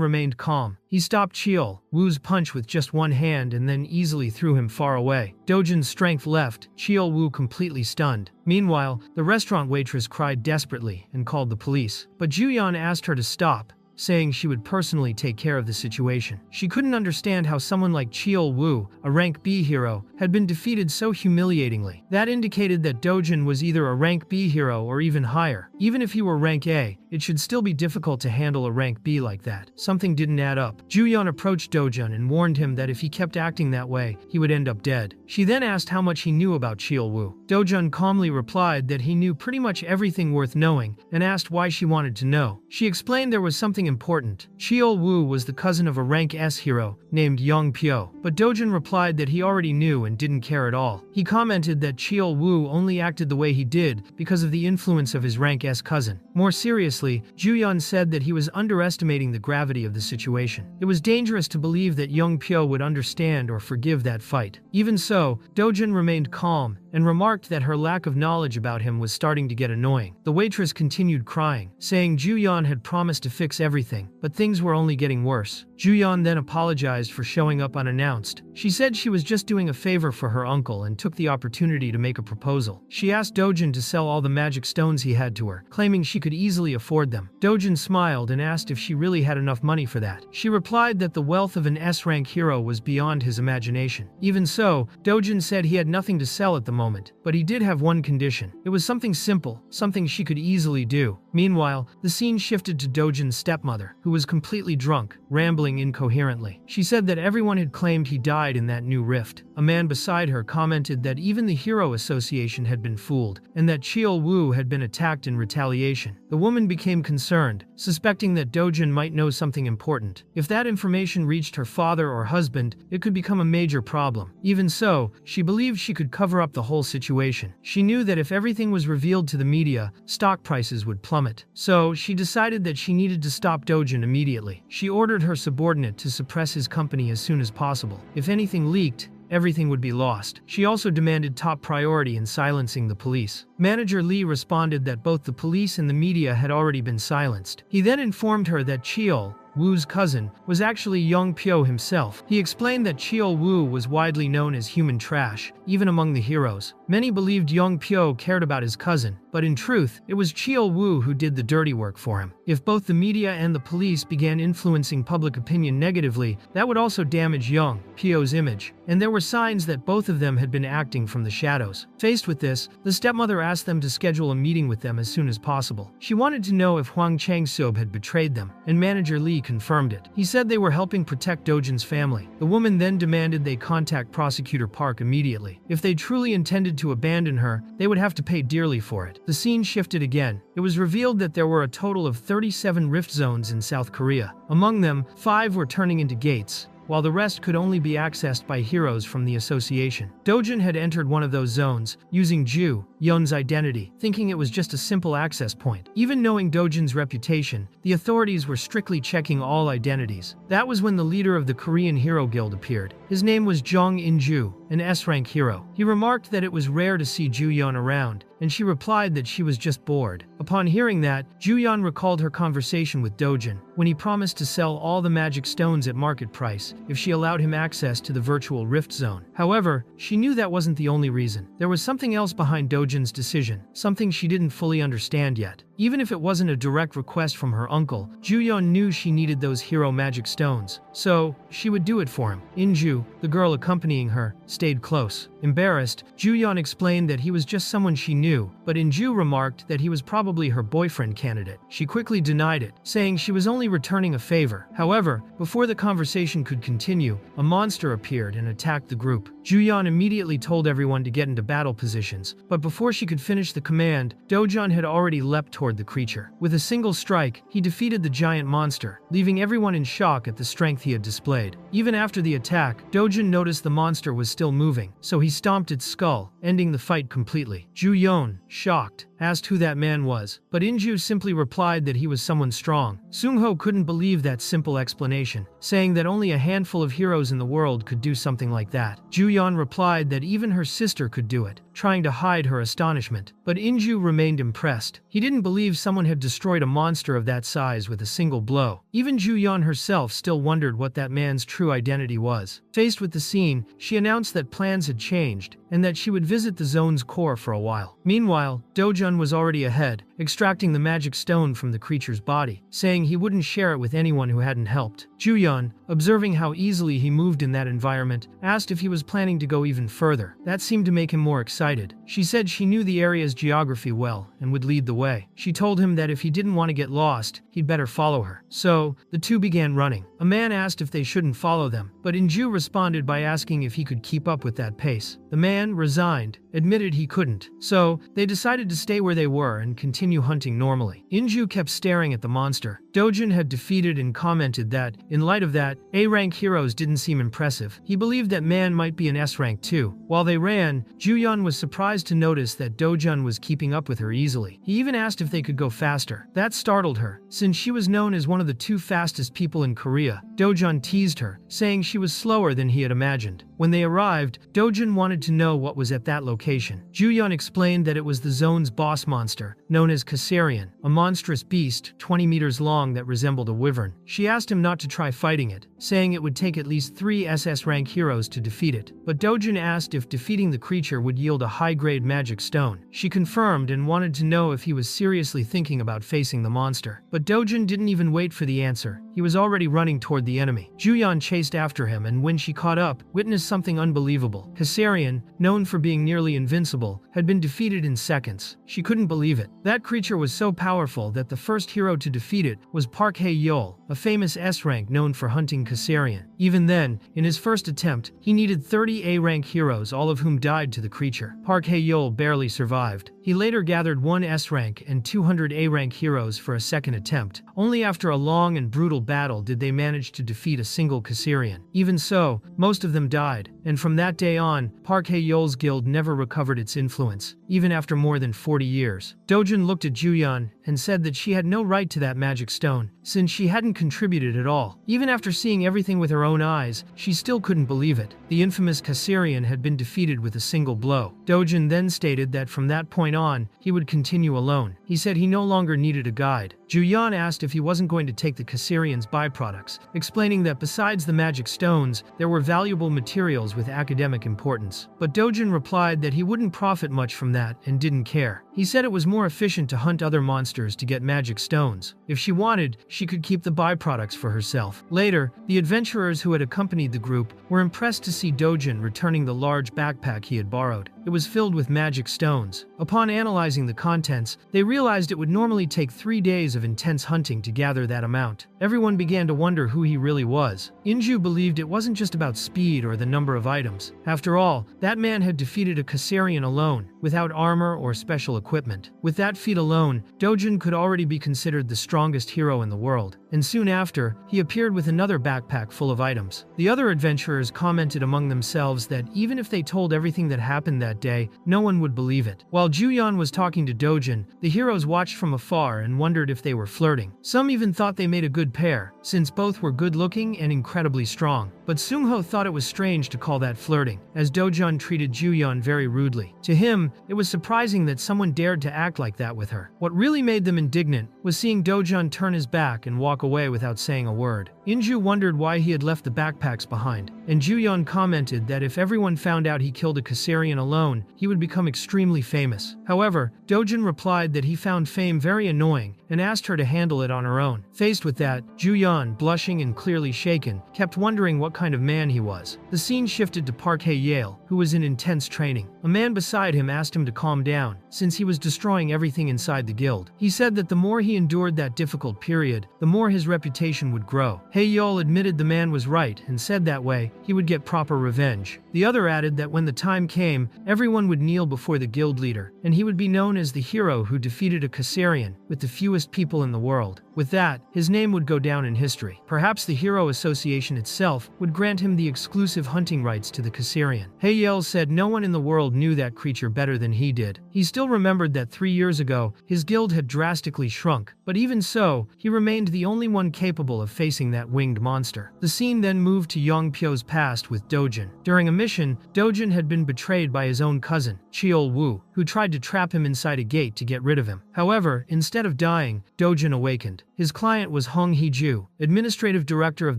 remained calm. He stopped Cheol-woo's punch with just one hand and then easily threw him far away. Dojan's strength left, Cheol-woo completely stunned. Meanwhile, the restaurant waitress cried desperately and called the police. But Juyeon asked her to stop, saying she would personally take care of the situation. She couldn't understand how someone like Cheol-woo, a rank B hero, had been defeated so humiliatingly. That indicated that Dojan was either a rank B hero or even higher. Even if he were rank A, it should still be difficult to handle a rank B like that. Something didn't add up. Juyeon approached Dojan and warned him that if he kept acting that way, he would end up dead. She then asked how much he knew about Cheol-woo. Dojan calmly replied that he knew pretty much everything worth knowing and asked why she wanted to know. She explained there was something important. Cheol-woo was the cousin of a rank S hero named Young-pyo, but Dojan replied that he already knew and didn't care at all. He commented that Cheol-woo only acted the way he did because of the influence of his rank S cousin. More seriously, Juyeon said that he was underestimating the gravity of the situation. It was dangerous to believe that Young-pyo would understand or forgive that fight. Even so, Dojan remained calm and remarked that her lack of knowledge about him was starting to get annoying. The waitress continued crying, saying Juyeon had promised to fix everything, but things were only getting worse. Juyeon then apologized for showing up unannounced. She said she was just doing a favor for her uncle and took the opportunity to make a proposal. She asked Dojan to sell all the magic stones he had to her, claiming she could easily afford them. Dojan smiled and asked if she really had enough money for that. She replied that the wealth of an S-rank hero was beyond his imagination. Even so, Dojan said he had nothing to sell at the moment, but he did have one condition. It was something simple, something she could easily do. Meanwhile, the scene shifted to Dojan's stepmother, who was completely drunk, rambling incoherently. She said that everyone had claimed he died in that new rift. A man beside her commented that even the Hero Association had been fooled, and that Cheol-woo had been attacked in retaliation. The woman became concerned, suspecting that Dojan might know something important. If that information reached her father or husband, it could become a major problem. Even so, she believed she could cover up the whole situation. She knew that if everything was revealed to the media, stock prices would plummet. So, she decided that she needed to stop Dojan immediately. She ordered her subordinate to suppress his company as soon as possible. If anything leaked, everything would be lost. She also demanded top priority in silencing the police. Manager Lee responded that both the police and the media had already been silenced. He then informed her that Cheol Wu's cousin, was actually Young Pyo himself. He explained that Cheol Wu was widely known as human trash, even among the heroes. Many believed Young Pyo cared about his cousin, but in truth, it was Cheol Wu who did the dirty work for him. If both the media and the police began influencing public opinion negatively, that would also damage Young Pyo's image, and there were signs that both of them had been acting from the shadows. Faced with this, the stepmother asked them to schedule a meeting with them as soon as possible. She wanted to know if Huang Changsob had betrayed them, and manager Lee confirmed it. He said they were helping protect Dojan's family. The woman then demanded they contact Prosecutor Park immediately. If they truly intended to abandon her, they would have to pay dearly for it. The scene shifted again. It was revealed that there were a total of 37 rift zones in South Korea. Among them, 5 were turning into gates, while the rest could only be accessed by heroes from the association. Dojan had entered one of those zones, using Ju Yun's identity, thinking it was just a simple access point. Even knowing Dojan's reputation, the authorities were strictly checking all identities. That was when the leader of the Korean Hero Guild appeared. His name was Jong In-ju, an S-rank hero. He remarked that it was rare to see Ju Yun around, and she replied that she was just bored. Upon hearing that, Ju Yun recalled her conversation with Dojan, when he promised to sell all the magic stones at market price if she allowed him access to the virtual rift zone. However, she knew that wasn't the only reason. There was something else behind Dojan's decision, something she didn't fully understand yet. Even if it wasn't a direct request from her uncle, Ju Yun knew she needed those hero magic stones, so she would do it for him. In-ju, the girl accompanying her, stayed close. Embarrassed, Ju Yun explained that he was just someone she knew, but In-ju remarked that he was probably her boyfriend candidate. She quickly denied it, saying she was only returning a favor. However, before the conversation could continue, a monster appeared and attacked the group. Ju Yun immediately told everyone to get into battle positions, but before she could finish the command, Dojan had already leapt toward the creature. With a single strike, he defeated the giant monster, leaving everyone in shock at the strength he had displayed. Even after the attack, Dojan noticed the monster was still moving, so he stomped its skull, ending the fight completely. Ju Yun, shocked, asked who that man was, but In-ju simply replied that he was someone strong. Sung-ho couldn't believe that simple explanation, saying that only a handful of heroes in the world could do something like that. Ju Yun replied that even her sister could do it, trying to hide her astonishment, but In-ju remained impressed. He didn't believe someone had destroyed a monster of that size with a single blow. Even Ju Yun herself still wondered what that man's true identity was. Faced with the scene, she announced that plans had changed, and that she would visit the zone's core for a while. Meanwhile, Dojan was already ahead, extracting the magic stone from the creature's body, saying he wouldn't share it with anyone who hadn't helped. Ju Yun, observing how easily he moved in that environment, asked if he was planning to go even further. That seemed to make him more excited. She said she knew the area's geography well and would lead the way. She told him that if he didn't want to get lost, he'd better follow her. So, the two began running. A man asked if they shouldn't follow them, but In-ju responded by asking if he could keep up with that pace. The man, resigned, admitted he couldn't, so they decided to stay where they were and continue hunting normally. In-ju kept staring at the monster. Dojan had defeated and commented that, in light of that, A-rank heroes didn't seem impressive. He believed that man might be an S-rank too. While they ran, Ju Yun was surprised to notice that Dojan was keeping up with her easily. He even asked if they could go faster. That startled her, since she was known as one of the 2 fastest people in Korea. Dojan teased her, saying she was slower than he had imagined. When they arrived, Dojan wanted to know what was at that location. Ju Yun explained that it was the zone's boss monster, known as Cacerion, a monstrous beast 20 meters long that resembled a wyvern. She asked him not to try fighting it, saying it would take at least 3 SS-rank heroes to defeat it. But Dojan asked if defeating the creature would yield a high-grade magic stone. She confirmed and wanted to know if he was seriously thinking about facing the monster. But Dojan didn't even wait for the answer. He was already running toward the enemy. Ju Yun chased after him, and when she caught up, witnessed something unbelievable. Cacerion, known for being nearly invincible, had been defeated in seconds. She couldn't believe it. That creature was so powerful that the first hero to defeat it was Park Hae-yeol, a famous S-rank known for hunting Cacerion. Even then, in his first attempt, he needed 30 A-rank heroes, all of whom died to the creature. Park Hae-yeol barely survived. He later gathered 1 S-rank and 200 A-rank heroes for a second attempt. Only after a long and brutal battle did they manage to defeat a single Cacerion. Even so, most of them died, and from that day on, Park Hae-yeol's guild never recovered its influence, even after more than 40 years. Dojan looked at Juyeon and said that she had no right to that magic stone, since she hadn't contributed at all. Even after seeing everything with her own eyes, she still couldn't believe it. The infamous Cacerion had been defeated with a single blow. Dojan then stated that from that point on, he would continue alone. He said he no longer needed a guide. Juyeon asked if he wasn't going to take the Cacerion's byproducts, explaining that besides the magic stones, there were valuable materials with academic importance. But Dojan replied that he wouldn't profit much from that and didn't care. He said it was more efficient to hunt other monsters to get magic stones. If she wanted, she could keep the byproducts for herself. Later, the adventurers who had accompanied the group were impressed to see Dojan returning the large backpack he had borrowed. It was filled with magic stones. Upon analyzing the contents, they realized it would normally take 3 days of intense hunting to gather that amount. Everyone began to wonder who he really was. Inju believed it wasn't just about speed or the number of items. After all, that man had defeated a Cacerion alone, without armor or special equipment. With that feat alone, Dojan could already be considered the strongest hero in the world. And soon after, he appeared with another backpack full of items. The other adventurers commented among themselves that even if they told everything that happened that day, no one would believe it. While Juyeon was talking to Dojan, the heroes watched from afar and wondered if they were flirting. Some even thought they made a good pair, since both were good-looking and incredibly strong. But Seungho thought it was strange to call that flirting, as Dojan treated Juyeon very rudely. To him, it was surprising that someone dared to act like that with her. What really made them indignant was seeing Dojan turn his back and walk away without saying a word. Inju wondered why he had left the backpacks behind, and Juyeon commented that if everyone found out he killed a Cacerion alone, he would become extremely famous. However, Dojan replied that he found fame very annoying and asked her to handle it on her own. Faced with that, Juyeon, blushing and clearly shaken, kept wondering what kind of man he was. The scene shifted to Park Hae-yeol, who was in intense training. A man beside him asked him to calm down, since he was destroying everything inside the guild. He said that the more he endured that difficult period, the more his reputation would grow. Hae-yeol admitted the man was right and said that way, he would get proper revenge. The other added that when the time came, everyone would kneel before the guild leader, and he would be known as the hero who defeated a Cacerion with the fewest people in the world. With that, his name would go down in history. Perhaps the Hero Association itself would grant him the exclusive hunting rights to the Cacerion. Hae-yeol said no one in the world knew that creature better than he did. He still remembered that 3 years ago, his guild had drastically shrunk, but even so, he remained the only one capable of facing that winged monster. The scene then moved to Yongpyo's past with Dojan. During a mission, Dojan had been betrayed by his own cousin, Cheol-woo, who tried to trap him inside a gate to get rid of him. However, instead of dying, Dojan awakened. His client was Hong Hee-ju, administrative director of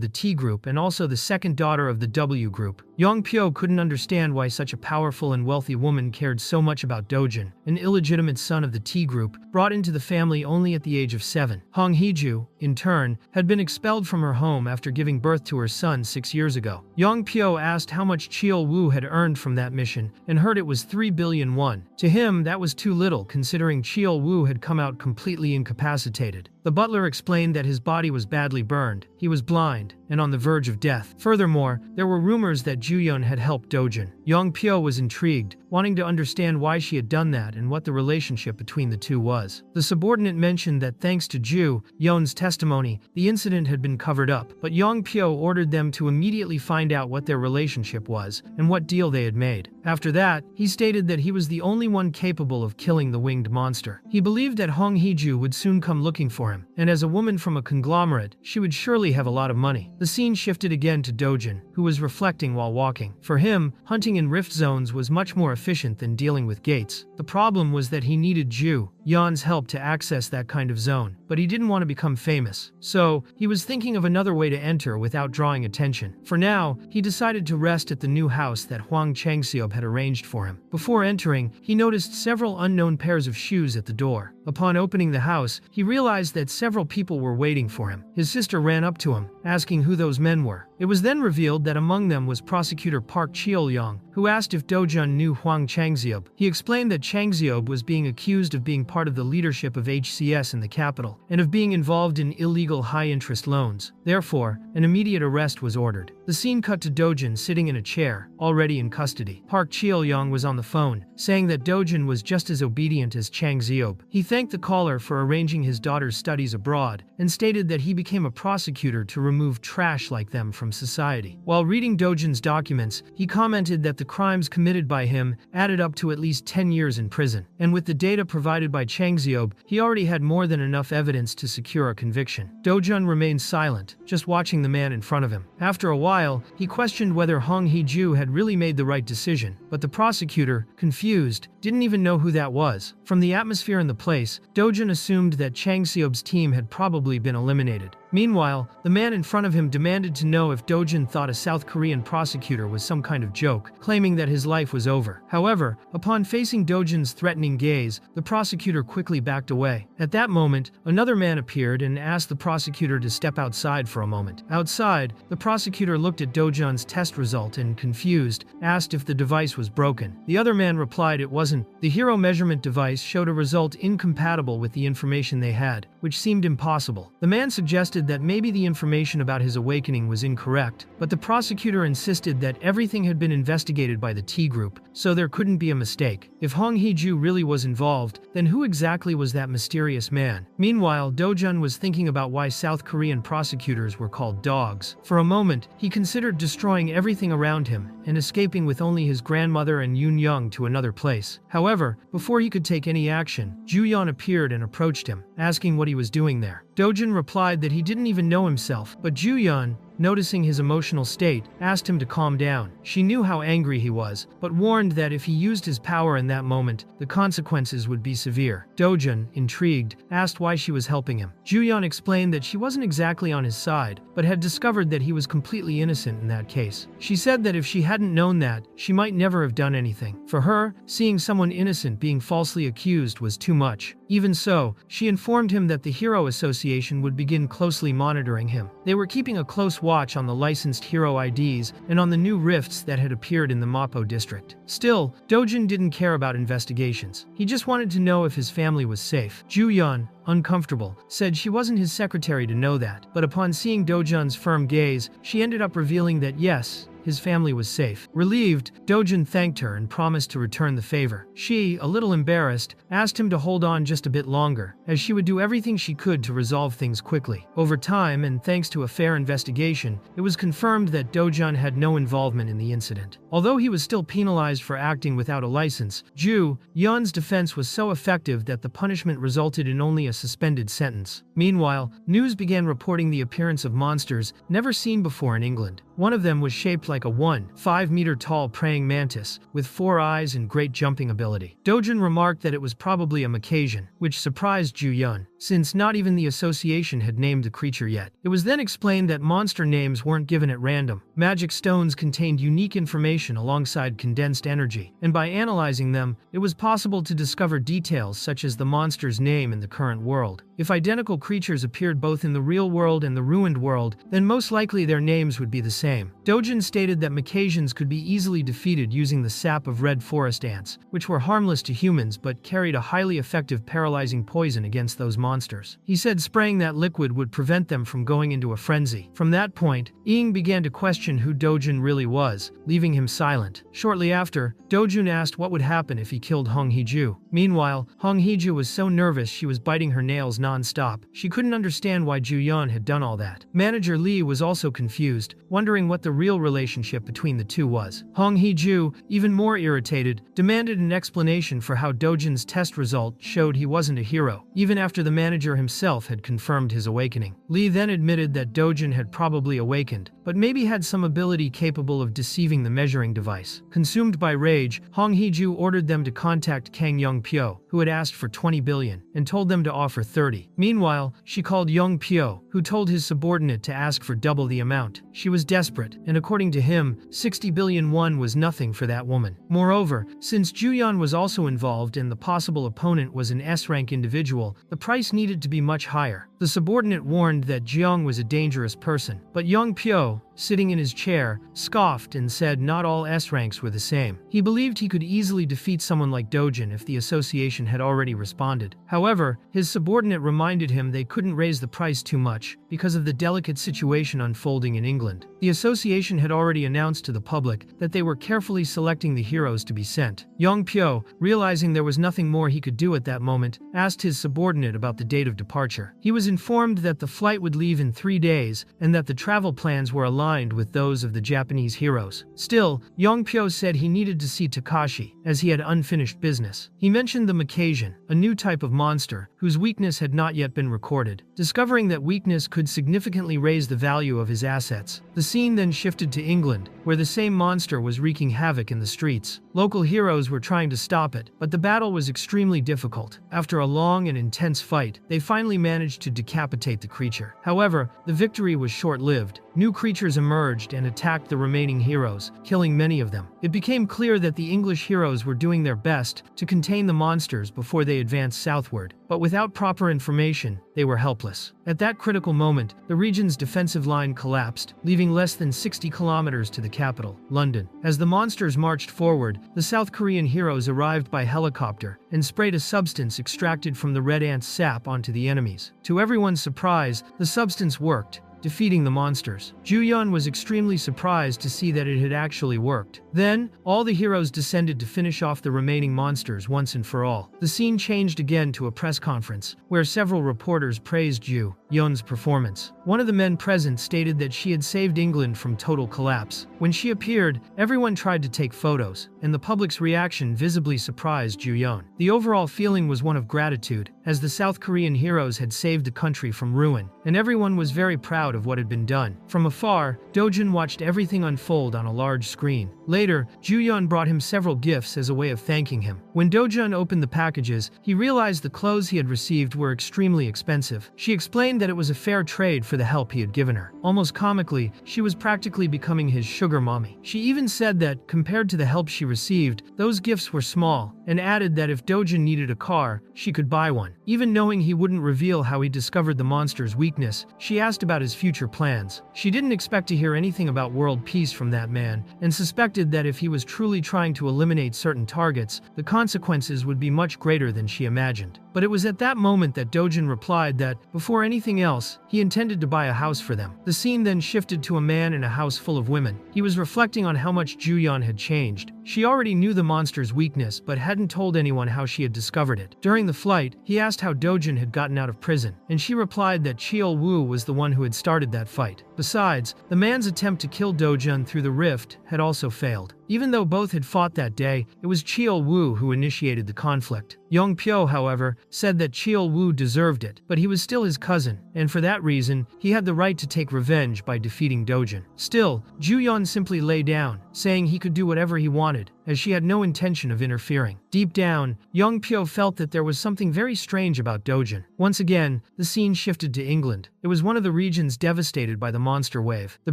the T Group and also the second daughter of the W Group. Yongpyo couldn't understand why such a powerful and wealthy woman cared so much about Dojan, an illegitimate son of the T Group, brought into the family only at the age of 7. Hong Hee-ju, in turn, had been expelled from her home after giving birth to her son 6 years ago. Yongpyo asked how much Cheol-woo had earned from that mission and heard it was 3 billion won. To him, that was too little considering Cheol-woo had come out completely incapacitated. The butler explained that his body was badly burned, he was blind, and on the verge of death. Furthermore, there were rumors that Juyeon had helped Dojan. Yongpyo was intrigued, wanting to understand why she had done that and what the relationship between the two was. The subordinate mentioned that thanks to Yeon's testimony, the incident had been covered up, but Yongpyo ordered them to immediately find out what their relationship was and what deal they had made. After that, he stated that he was the only one capable of killing the winged monster. He believed that Hong Hee-ju would soon come looking for him, and as a woman from a conglomerate, she would surely have a lot of money. The scene shifted again to Dojan, who was reflecting while walking. For him, hunting in rift zones was much more efficient than dealing with gates. The problem was that he needed Yeon's help to access that kind of zone, but he didn't want to become famous. So, he was thinking of another way to enter without drawing attention. For now, he decided to rest at the new house that Hwang Changseob had arranged for him. Before entering, he noticed several unknown pairs of shoes at the door. Upon opening the house, he realized that several people were waiting for him. His sister ran up to him, asking who those men were. It was then revealed that among them was prosecutor Park Cheol-young, who asked if Dojan knew Hwang Changseob. He explained that Changseob was being accused of being part of the leadership of HCS in the capital, and of being involved in illegal high-interest loans. Therefore, an immediate arrest was ordered. The scene cut to Dojan sitting in a chair, already in custody. Park Cheol-young was on the phone, saying that Dojan was just as obedient as Changseob. He thanked the caller for arranging his daughter's studies abroad, and stated that he became a prosecutor to remove trash like them from from society. While reading Dojan's documents, he commented that the crimes committed by him added up to at least 10 years in prison. And with the data provided by Changziob, he already had more than enough evidence to secure a conviction. Dojan remained silent, just watching the man in front of him. After a while, he questioned whether Hong Hee-ju had really made the right decision, but the prosecutor, confused, didn't even know who that was. From the atmosphere in the place, Dojan assumed that Changxiob's team had probably been eliminated. Meanwhile, the man in front of him demanded to know if Dojan thought a South Korean prosecutor was some kind of joke, claiming that his life was over. However, upon facing Dojan's threatening gaze, the prosecutor quickly backed away. At that moment, another man appeared and asked the prosecutor to step outside for a moment. Outside, the prosecutor looked at Dojan's test result and, confused, asked if the device was broken. The other man replied it wasn't. The hero measurement device showed a result incompatible with the information they had, which seemed impossible. The man suggested that maybe the information about his awakening was incorrect, but the prosecutor insisted that everything had been investigated by the T group, so there couldn't be a mistake. If Hong Hee-ju really was involved, then who exactly was that mysterious man? Meanwhile, Dojan was thinking about why South Korean prosecutors were called dogs. For a moment, he considered destroying everything around him and escaping with only his grandmother and Yoon Young to another place. However, before he could take any action, Ju-yeon appeared and approached him, asking what he was doing there. Dojan replied that he didn't even know himself, but Ju-yeon, noticing his emotional state, asked him to calm down. She knew how angry he was, but warned that if he used his power in that moment, the consequences would be severe. Dojan, intrigued, asked why she was helping him. Ju-yeon explained that she wasn't exactly on his side, but had discovered that he was completely innocent in that case. She said that if she hadn't known that, she might never have done anything. For her, seeing someone innocent being falsely accused was too much. Even so, she informed him that the Hero Association would begin closely monitoring him. They were keeping a close watch on the licensed hero IDs and on the new rifts that had appeared in the Mapo district. Still, Dojan didn't care about investigations. He just wanted to know if his family was safe. Ju-yeon, uncomfortable, said she wasn't his secretary to know that, but upon seeing Dojan's firm gaze, she ended up revealing that yes, his family was safe. Relieved, Dojan thanked her and promised to return the favor. She, a little embarrassed, asked him to hold on just a bit longer, as she would do everything she could to resolve things quickly. Over time, and thanks to a fair investigation, it was confirmed that Dojan had no involvement in the incident. Although he was still penalized for acting without a license, Ju-yeon's defense was so effective that the punishment resulted in only a suspended sentence. Meanwhile, news began reporting the appearance of monsters never seen before in England. One of them was shaped like a 1.5-meter tall praying mantis, with 4 eyes and great jumping ability. Dojan remarked that it was probably a Macasion, which surprised Ju-yeon, since not even the association had named the creature yet. It was then explained that monster names weren't given at random. Magic stones contained unique information alongside condensed energy, and by analyzing them, it was possible to discover details such as the monster's name in the current world. If identical creatures appeared both in the real world and the ruined world, then most likely their names would be the same. Dojan stated that Macasians could be easily defeated using the sap of red forest ants, which were harmless to humans but carried a highly effective paralyzing poison against those monsters. He said spraying that liquid would prevent them from going into a frenzy. From that point, Ying began to question who Dojan really was, leaving him silent. Shortly after, Dojan asked what would happen if he killed Hong Hee-ju. Meanwhile, Hong Hee-ju was so nervous she was biting her nails non-stop. She couldn't understand why Ju-yeon had done all that. Manager Lee was also confused, wondering what the real relationship between the two was. Hong Hee-ju, even more irritated, demanded an explanation for how Dojan's test result showed he wasn't a hero, even after the manager himself had confirmed his awakening. Lee then admitted that Dojan had probably awakened, but maybe had some ability capable of deceiving the measuring device. Consumed by rage, Hong Hee-ju ordered them to contact Kang Young-pyo, who had asked for 20 billion, and told them to offer 30. Meanwhile, she called Young-pyo, who told his subordinate to ask for double the amount. She was desperate, and according to him, 60 billion won was nothing for that woman. Moreover, since Ju-yeon was also involved and the possible opponent was an S-rank individual, the price needed to be much higher. The subordinate warned that Jeong was a dangerous person, but Young-pyo, sitting in his chair, scoffed and said not all S-ranks were the same. He believed he could easily defeat someone like Dojan if the association had already responded. However, his subordinate reminded him they couldn't raise the price too much because of the delicate situation unfolding in England. The association had already announced to the public that they were carefully selecting the heroes to be sent. Young-pyo, realizing there was nothing more he could do at that moment, asked his subordinate about the date of departure. He was informed that the flight would leave in 3 days and that the travel plans were aligned aligned with those of the Japanese heroes. Still, Yongpyo said he needed to see Takashi, as he had unfinished business. He mentioned the Makazian, a new type of monster, whose weakness had not yet been recorded. Discovering that weakness could significantly raise the value of his assets, the scene then shifted to England, where the same monster was wreaking havoc in the streets. Local heroes were trying to stop it, but the battle was extremely difficult. After a long and intense fight, they finally managed to decapitate the creature. However, the victory was short-lived. New creatures emerged and attacked the remaining heroes, killing many of them. It became clear that the English heroes were doing their best to contain the monsters before they advanced southward, but without proper information, they were helpless. At that critical moment, the region's defensive line collapsed, leaving less than 60 kilometers to the capital, London. As the monsters marched forward, the South Korean heroes arrived by helicopter and sprayed a substance extracted from the red ant's sap onto the enemies. To everyone's surprise, the substance worked, defeating the monsters. Juyeon was extremely surprised to see that it had actually worked. Then, all the heroes descended to finish off the remaining monsters once and for all. The scene changed again to a press conference, where several reporters praised Juyeon's performance. One of the men present stated that she had saved England from total collapse. When she appeared, everyone tried to take photos, and the public's reaction visibly surprised Juyeon. The overall feeling was one of gratitude, as the South Korean heroes had saved the country from ruin, and everyone was very proud of what had been done. From afar, Dojan watched everything unfold on a large screen. Later, Juyeon brought him several gifts as a way of thanking him. When Dojan opened the packages, he realized the clothes he had received were extremely expensive. She explained that it was a fair trade for the help he had given her. Almost comically, she was practically becoming his sugar mommy. She even said that, compared to the help she received, those gifts were small, and added that if Dojan needed a car, she could buy one. Even knowing he wouldn't reveal how he discovered the monster's weakness, she asked about his future plans. She didn't expect to hear anything about world peace from that man, and suspected that if he was truly trying to eliminate certain targets, the consequences would be much greater than she imagined. But it was at that moment that Dojan replied that, before anything else, he intended to buy a house for them. The scene then shifted to a man in a house full of women. He was reflecting on how much Juyeon had changed. She already knew the monster's weakness, but hadn't told anyone how she had discovered it. During the flight, he asked how Dojan had gotten out of prison, and she replied that Cheol-woo was the one who had started that fight. Besides, the man's attempt to kill Dojan through the rift had also failed. Even though both had fought that day, it was Cheol-woo who initiated the conflict. Yongpyo, however, said that Cheol-woo deserved it, but he was still his cousin, and for that reason, he had the right to take revenge by defeating Dojan. Still, Juyeon simply lay down, saying he could do whatever he wanted, as she had no intention of interfering. Deep down, Yongpyo felt that there was something very strange about Dojan. Once again, the scene shifted to England. It was one of the regions devastated by the monster wave. The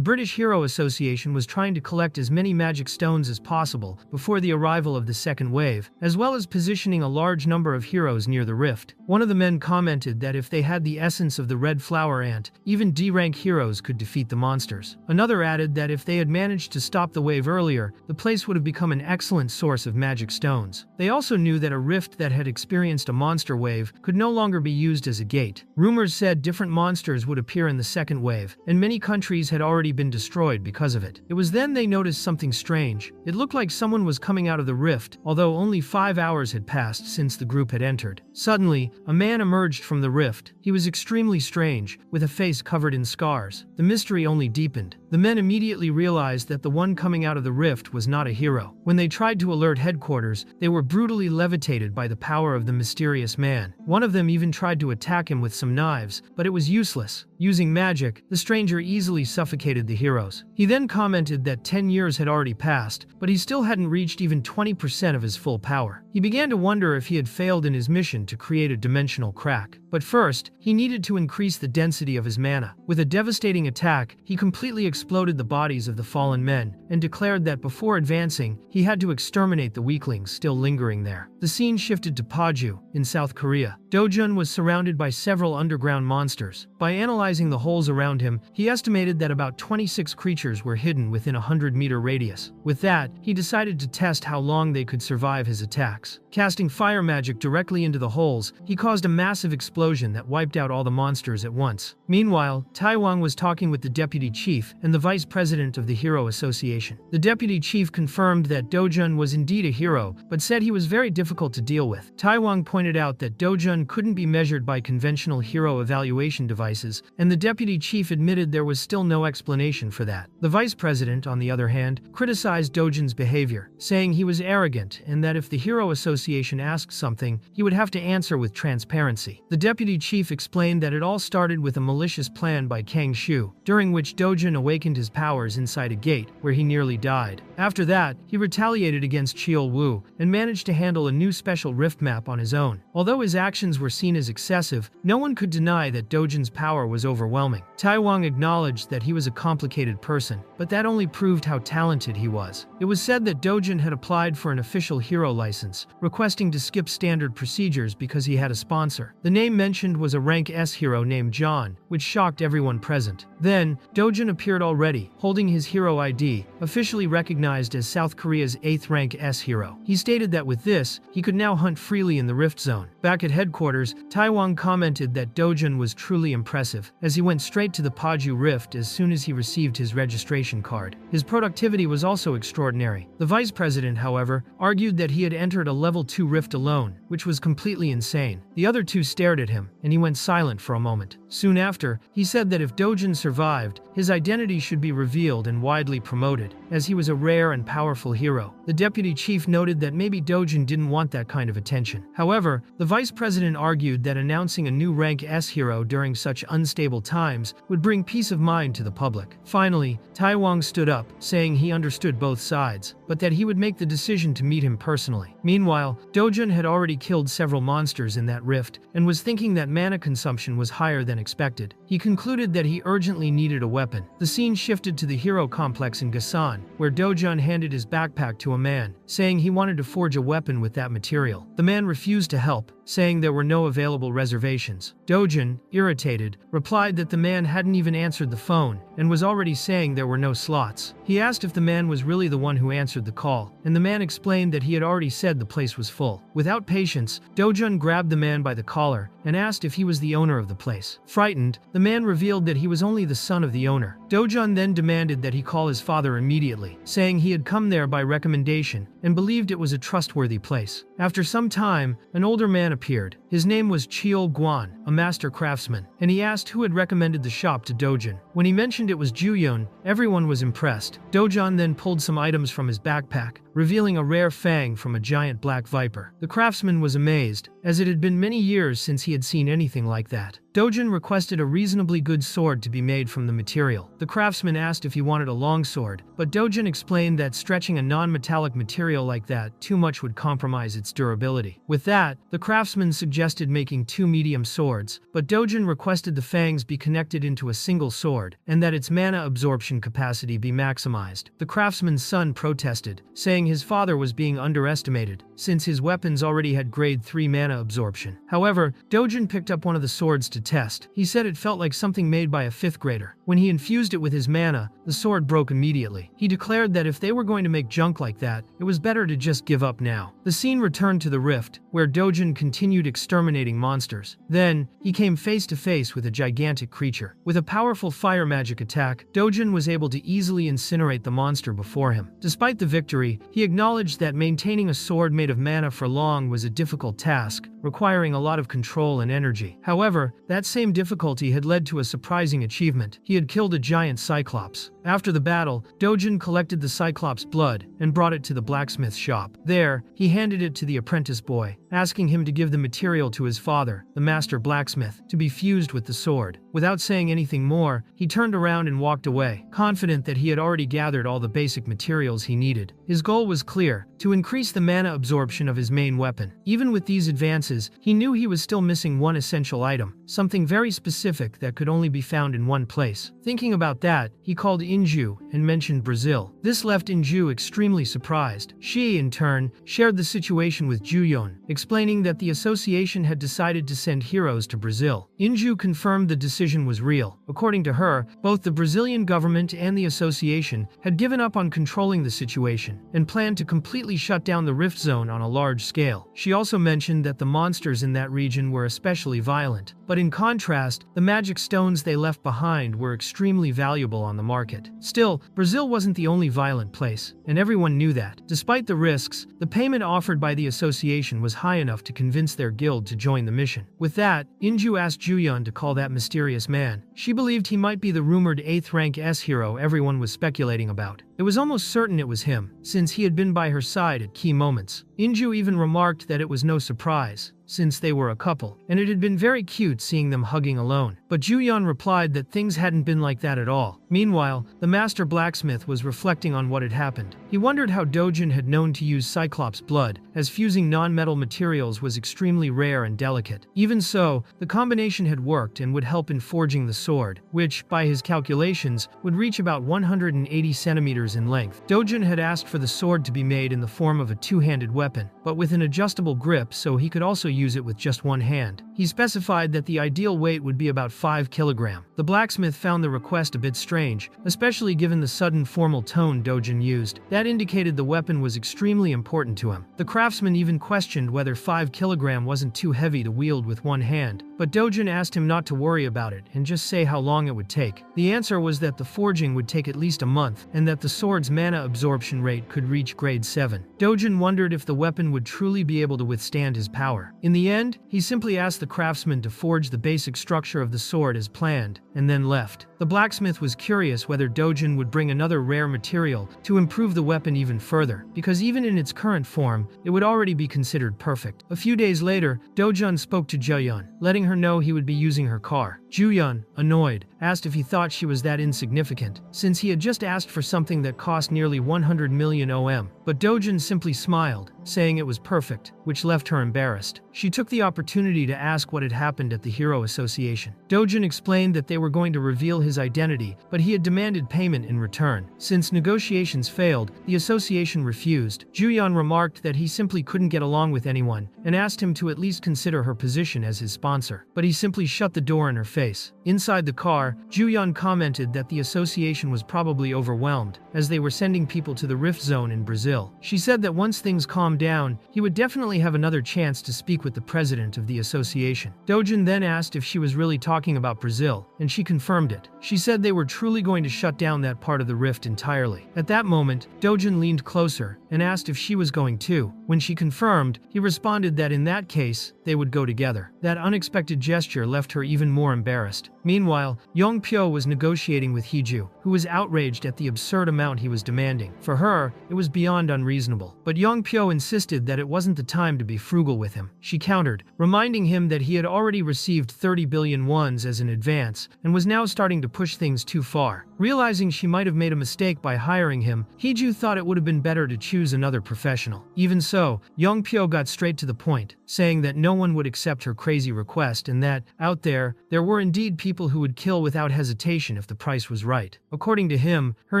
British Hero Association was trying to collect as many magic stones as possible before the arrival of the second wave, as well as positioning a large number of heroes near the rift. One of the men commented that if they had the essence of the red flower ant, even D-rank heroes could defeat the monsters. Another added that if they had managed to stop the wave earlier, the place would have become an excellent source of magic stones. They also knew that a rift that had experienced a monster wave could no longer be used as a gate. Rumors said different monsters would appear in the second wave, and many countries had already been destroyed because of it. It was then they noticed something strange. It looked like someone was coming out of the rift, although only 5 hours had passed since the group had entered. Suddenly, a man emerged from the rift. He was extremely strange, with a face covered in scars. The mystery only deepened. The men immediately realized that the one coming out of the rift was not a hero. When they tried to alert headquarters, they were brutally levitated by the power of the mysterious man. One of them even tried to attack him with some knives, but it was useless. Using magic, the stranger easily suffocated the heroes. He then commented that 10 years had already passed, but he still hadn't reached even 20% of his full power. He began to wonder if he had failed in his mission to create a dimensional crack. But first, he needed to increase the density of his mana. With a devastating attack, he completely exploded the bodies of the fallen men, and declared that before advancing, he had to exterminate the weaklings still lingering there. The scene shifted to Paju, in South Korea. Dojan was surrounded by several underground monsters. By analyzing the holes around him, he estimated that about 26 creatures were hidden within a 100-meter radius. With that, he decided to test how long they could survive his attacks. Casting fire magic directly into the holes, he caused a massive explosion explosion that wiped out all the monsters at once. Meanwhile, Taiwan was talking with the deputy chief and the vice president of the Hero Association. The deputy chief confirmed that Dojan was indeed a hero, but said he was very difficult to deal with. Taiwan pointed out that Dojan couldn't be measured by conventional hero evaluation devices, and the deputy chief admitted there was still no explanation for that. The vice president, on the other hand, criticized Dojan's behavior, saying he was arrogant and that if the Hero Association asked something, he would have to answer with transparency. The deputy chief explained that it all started with a malicious plan by Kang Shu, during which Dojan awakened his powers inside a gate, where he nearly died. After that, he retaliated against Chiol Wu and managed to handle a new special rift map on his own. Although his actions were seen as excessive, no one could deny that Dojan's power was overwhelming. Taiwan acknowledged that he was a complicated person, but that only proved how talented he was. It was said that Dojan had applied for an official hero license, requesting to skip standard procedures because he had a sponsor. The name mentioned was a rank S hero named John, which shocked everyone present. Then, Dojan appeared already, holding his hero ID, officially recognized as South Korea's 8th rank S hero. He stated that with this, he could now hunt freely in the Rift Zone. Back at headquarters, Taiwan commented that Dojan was truly impressive, as he went straight to the Paju Rift as soon as he received his registration card. His productivity was also extraordinary. The vice president, however, argued that he had entered a level 2 rift alone, which was completely insane. The other two stared at him, and he went silent for a moment. Soon after, he said that if Dojan survived, his identity should be revealed and widely promoted, as he was a rare and powerful hero. The deputy chief noted that maybe Dojan didn't want that kind of attention. However, the vice president argued that announcing a new rank S hero during such unstable times would bring peace of mind to the public. Finally, Taiwan stood up, saying he understood both sides, but that he would make the decision to meet him personally. Meanwhile, Dojan had already killed several monsters in that rift, and was thinking that mana consumption was higher than expected. He concluded that he urgently needed a weapon. The scene shifted to the hero complex in Gasan, where Dojan handed his backpack to a man, saying he wanted to forge a weapon with that material. The man refused to help, saying there were no available reservations. Dojan, irritated, replied that the man hadn't even answered the phone, and was already saying there were no slots. He asked if the man was really the one who answered the call, and the man explained that he had already said the place was full. Without patience, Dojan grabbed the man by the collar and asked if he was the owner of the place. Frightened, the man revealed that he was only the son of the owner. Dojan then demanded that he call his father immediately, saying he had come there by recommendation and believed it was a trustworthy place. After some time, an older man appeared. His name was Chiol Guan, a master craftsman, and he asked who had recommended the shop to Dojan. When he mentioned it was Juyun, everyone was impressed. Dojan then pulled some items from his backpack, revealing a rare fang from a giant black viper. The craftsman was amazed, as it had been many years since he had seen anything like that. Dojan requested a reasonably good sword to be made from the material. The craftsman asked if he wanted a long sword, but Dojan explained that stretching a non-metallic material like that too much would compromise its durability. With that, the craftsman suggested making 2 medium swords, but Dojan requested the fangs be connected into a single sword, and that its mana absorption capacity be maximized. The craftsman's son protested, saying his father was being underestimated, since his weapons already had grade 3 mana absorption. However, Dojan picked up one of the swords to test. He said it felt like something made by a 5th grader. When he infused it with his mana, the sword broke immediately. He declared that if they were going to make junk like that, it was better to just give up now. The scene returned to the rift, where Dojan continued exterminating monsters. Then, he came face to face with a gigantic creature. With a powerful fire magic attack, Dojan was able to easily incinerate the monster before him. Despite the victory, he acknowledged that maintaining a sword made of mana for long was a difficult task, requiring a lot of control and energy. However, that same difficulty had led to a surprising achievement. He had killed a giant cyclops. After the battle, Dojan collected the cyclops' blood and brought it to the blacksmith shop. There, he handed it to the apprentice boy, asking him to give the material to his father, the master blacksmith, to be fused with the sword. Without saying anything more, he turned around and walked away, confident that he had already gathered all the basic materials he needed. His goal was clear: to increase the mana absorption of his main weapon. Even with these advances, he knew he was still missing one essential item: something very specific that could only be found in one place. Thinking about that, he called Inju and mentioned Brazil. This left Inju extremely surprised. She, in turn, shared the situation with Juyeon, explaining that the association had decided to send heroes to Brazil. Inju confirmed the decision was real. According to her, both the Brazilian government and the association had given up on controlling the situation and planned to completely shut down the rift zone on a large scale. She also mentioned that the monsters in that region were especially violent, but in contrast, the magic stones they left behind were extremely valuable on the market. Still, Brazil wasn't the only violent place, and everyone knew that. Despite the risks, the payment offered by the association was high enough to convince their guild to join the mission. With that, Inju asked Juyeon to call that mysterious man. She believed he might be the rumored 8th rank S hero everyone was speculating about. It was almost certain it was him, since he had been by her side at key moments. Inju even remarked that it was no surprise, since they were a couple, and it had been very cute seeing them hugging alone. But Juyeon replied that things hadn't been like that at all. Meanwhile, the master blacksmith was reflecting on what had happened. He wondered how Dojan had known to use Cyclops blood, as fusing non-metal materials was extremely rare and delicate. Even so, the combination had worked and would help in forging the sword, which, by his calculations, would reach about 180 centimeters in length. Dojan had asked for the sword to be made in the form of a two-handed weapon, but with an adjustable grip so he could also use it with just one hand. He specified that the ideal weight would be about 5 kilograms. The blacksmith found the request a bit strange, especially given the sudden formal tone Dojan used. That indicated the weapon was extremely important to him. The craftsman even questioned whether 5 kilograms wasn't too heavy to wield with one hand, but Dojan asked him not to worry about it and just say how long it would take. The answer was that the forging would take at least a month, and that the sword's mana absorption rate could reach grade 7. Dojan wondered if the weapon would truly be able to withstand his power. In the end, he simply asked the craftsman to forge the basic structure of the sword as planned, and then left. The blacksmith was curious whether Dojan would bring another rare material to improve the weapon even further, because even in its current form, it would already be considered perfect. A few days later, Dojan spoke to Juyeon, letting her know he would be using her car. Juyeon, annoyed, asked if he thought she was that insignificant, since he had just asked for something that cost nearly 100 million OM. But Dojan simply smiled, saying it was perfect, which left her embarrassed. She took the opportunity to ask what had happened at the Hero Association. Dojan explained that they were going to reveal his identity, but he had demanded payment in return. Since negotiations failed, the association refused. Juyeon remarked that he simply couldn't get along with anyone, and asked him to at least consider her position as his sponsor. But he simply shut the door in her face. Inside the car, Juyeon commented that the association was probably overwhelmed, as they were sending people to the Rift Zone in Brazil. She said that once things calmed down, he would definitely have another chance to speak with the president of the association. Dojan then asked if she was really talking about Brazil, and she confirmed it. She said they were truly going to shut down that part of the rift entirely. At that moment, Dojan leaned closer and asked if she was going too. When she confirmed, he responded that in that case, they would go together. That unexpected gesture left her even more embarrassed. Meanwhile, Yongpyo was negotiating with Heju, who was outraged at the absurd amount he was demanding. For her, it was beyond unreasonable. But Yongpyo insisted that it wasn't the time to be frugal with him. She countered, reminding him that he had already received 30 billion wons as an advance and was now starting to push things too far. Realizing she might have made a mistake by hiring him, Heju thought it would have been better to choose another professional. Even so, Yongpyo got straight to the point, saying that no one would accept her crazy request and that, out there were indeed people who would kill without hesitation if the price was right. According to him, her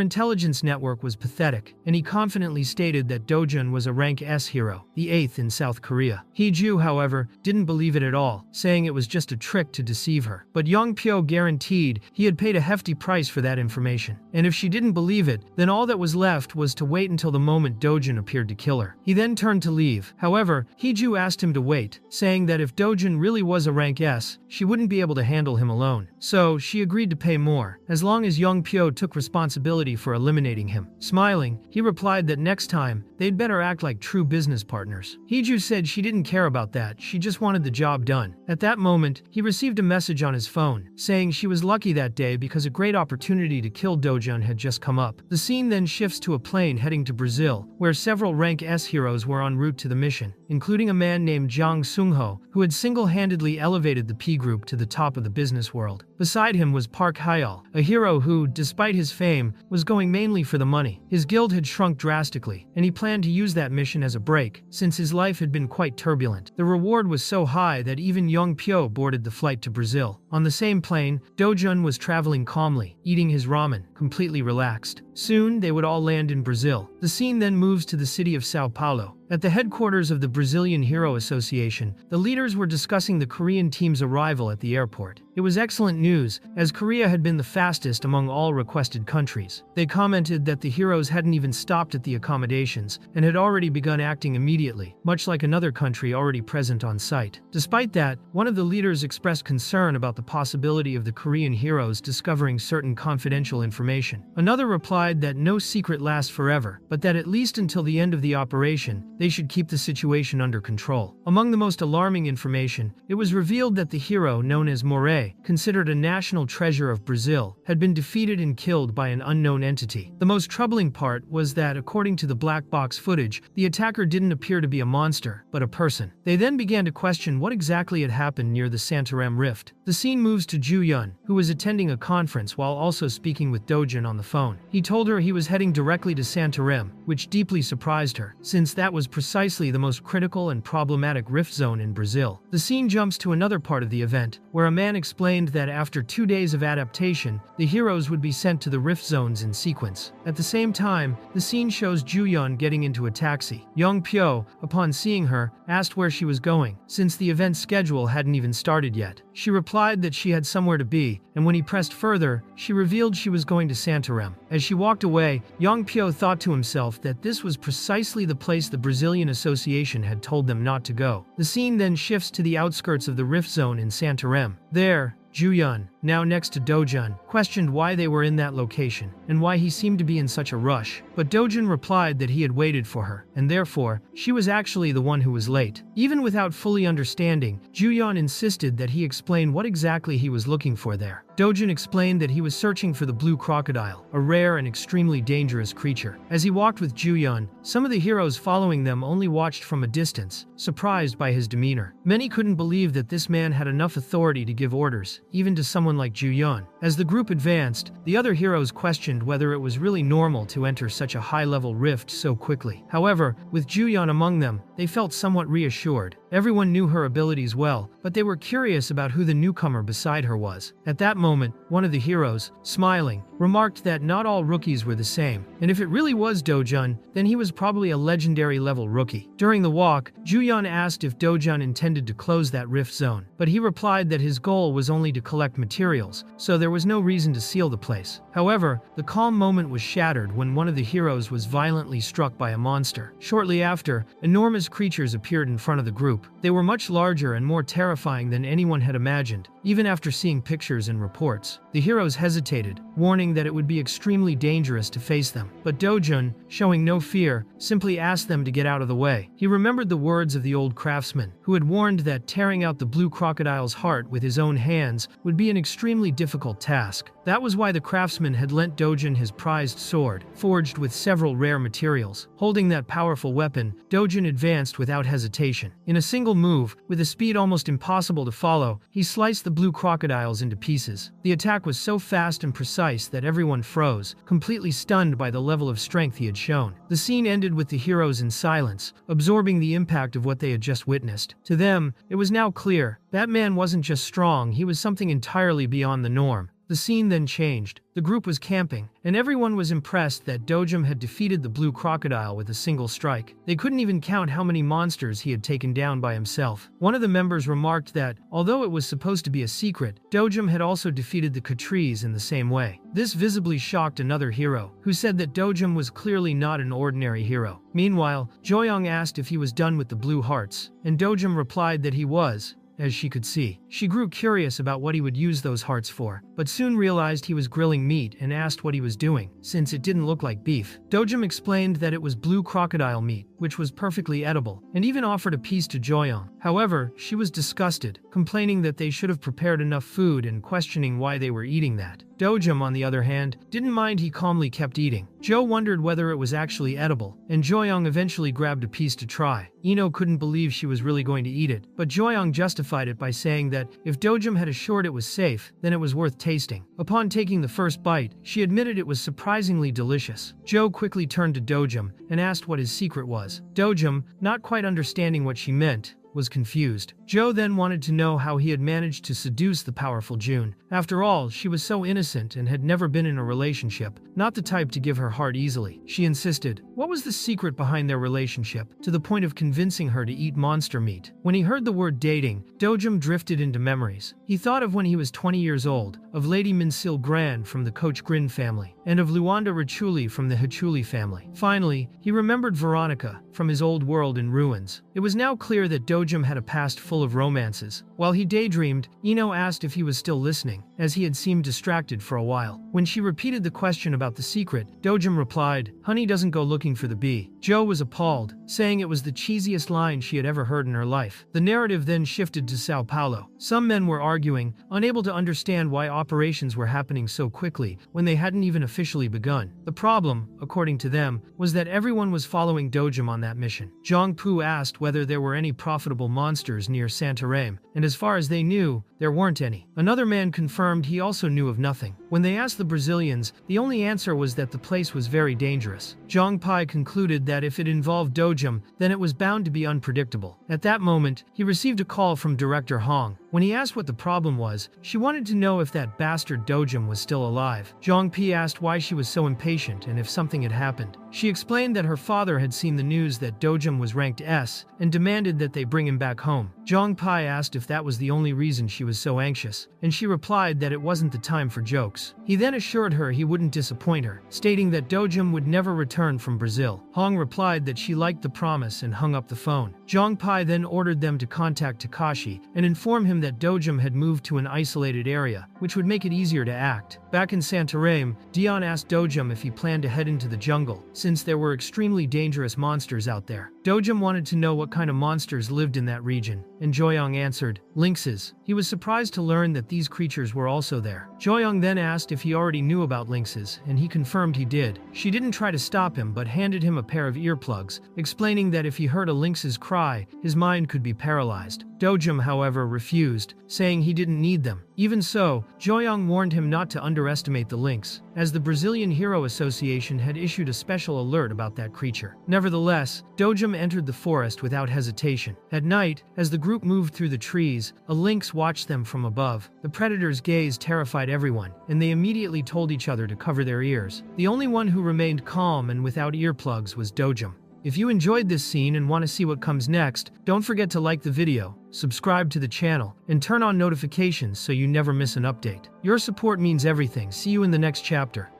intelligence network was pathetic, and he confidently stated that Dojan was a rank S hero, the 8th in South Korea. Heju, however, didn't believe it at all, saying it was just a trick to deceive her. But Yongpyo guaranteed he had paid a hefty price for that information, and if she didn't believe it, then all that was left was to wait until the moment Dojan appeared to kill her. He then turned to leave. However, Heju asked him to wait, saying that if Dojan really was a rank S, she wouldn't be able to handle him alone. So, she agreed to pay more, as long as Yongpyo took responsibility for eliminating him. Smiling, he replied that next time, they'd better act like true business partners. Heju said she didn't care about that, she just wanted the job done. At that moment, he received a message on his phone, saying she was lucky that day because a great opportunity to kill Dojan had just come up. The scene then shifts to a plane heading to Brazil, where several rank S heroes were en route to the mission, including a man named Jang Sungho, who had single-handedly elevated the P group to the top of the business world. world. Beside him was Park Hyal, a hero who, despite his fame, was going mainly for the money. His guild had shrunk drastically, and he planned to use that mission as a break, since his life had been quite turbulent. The reward was so high that even young Pyo boarded the flight to Brazil. On the same plane, Dojan was traveling calmly, eating his ramen, completely relaxed. Soon, they would all land in Brazil. The scene then moves to the city of Sao Paulo. At the headquarters of the Brazilian Hero Association, the leaders were discussing the Korean team's arrival at the airport. It was excellent news, as Korea had been the fastest among all requested countries. They commented that the heroes hadn't even stopped at the accommodations and had already begun acting immediately, much like another country already present on site. Despite that, one of the leaders expressed concern about the possibility of the Korean heroes discovering certain confidential information. Another replied that no secret lasts forever, but that at least until the end of the operation, they should keep the situation under control. Among the most alarming information, it was revealed that the hero known as Moray, considered a national treasure of Brazil, had been defeated and killed by an unknown entity. The most troubling part was that, according to the black box footage, the attacker didn't appear to be a monster, but a person. They then began to question what exactly had happened near the Santarem rift. The scene moves to Ju-yun, who was attending a conference while also speaking with Dojan on the phone. He told her he was heading directly to Santarem, which deeply surprised her, since that was precisely the most critical and problematic rift zone in Brazil. The scene jumps to another part of the event, where a man explained that after 2 days of adaptation, the heroes would be sent to the rift zones in sequence. At the same time, the scene shows Ju-yun getting into a taxi. Young Pyo, upon seeing her, asked where she was going, since the event schedule hadn't even started yet. She replied that she had somewhere to be, and when he pressed further, she revealed she was going to Santarem. As she walked away, Young Pyo thought to himself that this was precisely the place the Brazilian Association had told them not to go. The scene then shifts to the outskirts of the rift zone in Santarem. There, Ju-yun, now next to Dojan, questioned why they were in that location and why he seemed to be in such a rush. But Dojan replied that he had waited for her, and therefore, she was actually the one who was late. Even without fully understanding, Ju-yun insisted that he explain what exactly he was looking for there. Dojan explained that he was searching for the Blue Crocodile, a rare and extremely dangerous creature. As he walked with Ju-yun, some of the heroes following them only watched from a distance, surprised by his demeanor. Many couldn't believe that this man had enough authority to give orders, even to someone like Ju-yun. As the group advanced, the other heroes questioned whether it was really normal to enter such a high-level rift so quickly. However, with Ju-yun among them, they felt somewhat reassured. Everyone knew her abilities well, but they were curious about who the newcomer beside her was. At that moment, one of the heroes, smiling, remarked that not all rookies were the same, and if it really was Dojan, then he was probably a legendary-level rookie. During the walk, Ju-yun asked if Dojan intended to close that rift zone, but he replied that his goal was only to collect materials, so there was no reason to seal the place. However, the calm moment was shattered when one of the heroes was violently struck by a monster. Shortly after, enormous creatures appeared in front of the group. They were much larger and more terrifying than anyone had imagined, even after seeing pictures and reports. The heroes hesitated, warning that it would be extremely dangerous to face them. But Dojan, showing no fear, simply asked them to get out of the way. He remembered the words of the old craftsman, who had warned that tearing out the blue crocodile's heart with his own hands would be an extremely difficult task. That was why the craftsman had lent Dojan his prized sword, forged with several rare materials. Holding that powerful weapon, Dojan advanced without hesitation. In a single move, with a speed almost impossible to follow, he sliced the blue crocodiles into pieces. The attack was so fast and precise that everyone froze, completely stunned by the level of strength he had shown. The scene ended with the heroes in silence, absorbing the impact of what they had just witnessed. To them, it was now clear, that man wasn't just strong, he was something entirely beyond the norm. The scene then changed. The group was camping, and everyone was impressed that Dojan had defeated the blue crocodile with a single strike. They couldn't even count how many monsters he had taken down by himself. One of the members remarked that, although it was supposed to be a secret, Dojan had also defeated the Cacerion in the same way. This visibly shocked another hero, who said that Dojan was clearly not an ordinary hero. Meanwhile, Joyoung asked if he was done with the blue hearts, and Dojan replied that he was. As she could see, she grew curious about what he would use those hearts for, but soon realized he was grilling meat and asked what he was doing, since it didn't look like beef. Dojan explained that it was blue crocodile meat, which was perfectly edible, and even offered a piece to Joyoung. However, she was disgusted, complaining that they should have prepared enough food and questioning why they were eating that. Dojan, on the other hand, didn't mind. He calmly kept eating. Joe wondered whether it was actually edible, and Joyoung eventually grabbed a piece to try. Ino couldn't believe she was really going to eat it, but Joyoung justified it by saying that if Dojan had assured it was safe, then it was worth tasting. Upon taking the first bite, she admitted it was surprisingly delicious. Joe quickly turned to Dojan and asked what his secret was. Dojan, not quite understanding what she meant, was confused. Joe then wanted to know how he had managed to seduce the powerful June. After all, she was so innocent and had never been in a relationship, not the type to give her heart easily. She insisted. What was the secret behind their relationship, to the point of convincing her to eat monster meat? When he heard the word dating, Dojan drifted into memories. He thought of when he was 20 years old, of Lady Minsil Grand from the Coach Grin family, and of Luanda Rachuli from the Hachuli family. Finally, he remembered Veronica from his old world in ruins. It was now clear that Dojan had a past full of romances. While he daydreamed, Ino asked if he was still listening, as he had seemed distracted for a while. When she repeated the question about the secret, Dojan replied, "Honey doesn't go looking for the bee." Joe was appalled, saying it was the cheesiest line she had ever heard in her life. The narrative then shifted to Sao Paulo. Some men were arguing, unable to understand why operations were happening so quickly when they hadn't even officially begun. The problem, according to them, was that everyone was following Dojan on that mission. Jong-pu asked whether there were any profitable monsters near Santarém, and as far as they knew, there weren't any. Another man confirmed he also knew of nothing. When they asked the Brazilians, the only answer was that the place was very dangerous. Zhang Pai concluded that if it involved Dojan, then it was bound to be unpredictable. At that moment, he received a call from Director Hong. When he asked what the problem was, she wanted to know if that bastard Dojan was still alive. Zhang Pi asked why she was so impatient and if something had happened. She explained that her father had seen the news that Dojan was ranked S and demanded that they bring him back home. Zhang Pai asked if that was the only reason she was so anxious, and she replied that it wasn't the time for jokes. He then assured her he wouldn't disappoint her, stating that Dojan would never return from Brazil. Hong replied that she liked the promise and hung up the phone. Zhang Pai then ordered them to contact Takashi and inform him that Dojan had moved to an isolated area, which would make it easier to act. Back in Santarém, Dion asked Dojan if he planned to head into the jungle, since there were extremely dangerous monsters out there. Dojan wanted to know what kind of monsters lived in that region, and Joyoung answered, lynxes. He was surprised to learn that these creatures were also there. Joyoung then asked if he already knew about lynxes, and he confirmed he did. She didn't try to stop him but handed him a pair of earplugs, explaining that if he heard a lynx's cry, his mind could be paralyzed. Dojan, however, refused, saying he didn't need them. Even so, Joyoung warned him not to underestimate the lynx, as the Brazilian Hero Association had issued a special alert about that creature. Nevertheless, Dojan entered the forest without hesitation. At night, as the group moved through the trees, a lynx watched them from above. The predator's gaze terrified everyone, and they immediately told each other to cover their ears. The only one who remained calm and without earplugs was Dojan. If you enjoyed this scene and want to see what comes next, don't forget to like the video, subscribe to the channel, and turn on notifications so you never miss an update. Your support means everything. See you in the next chapter.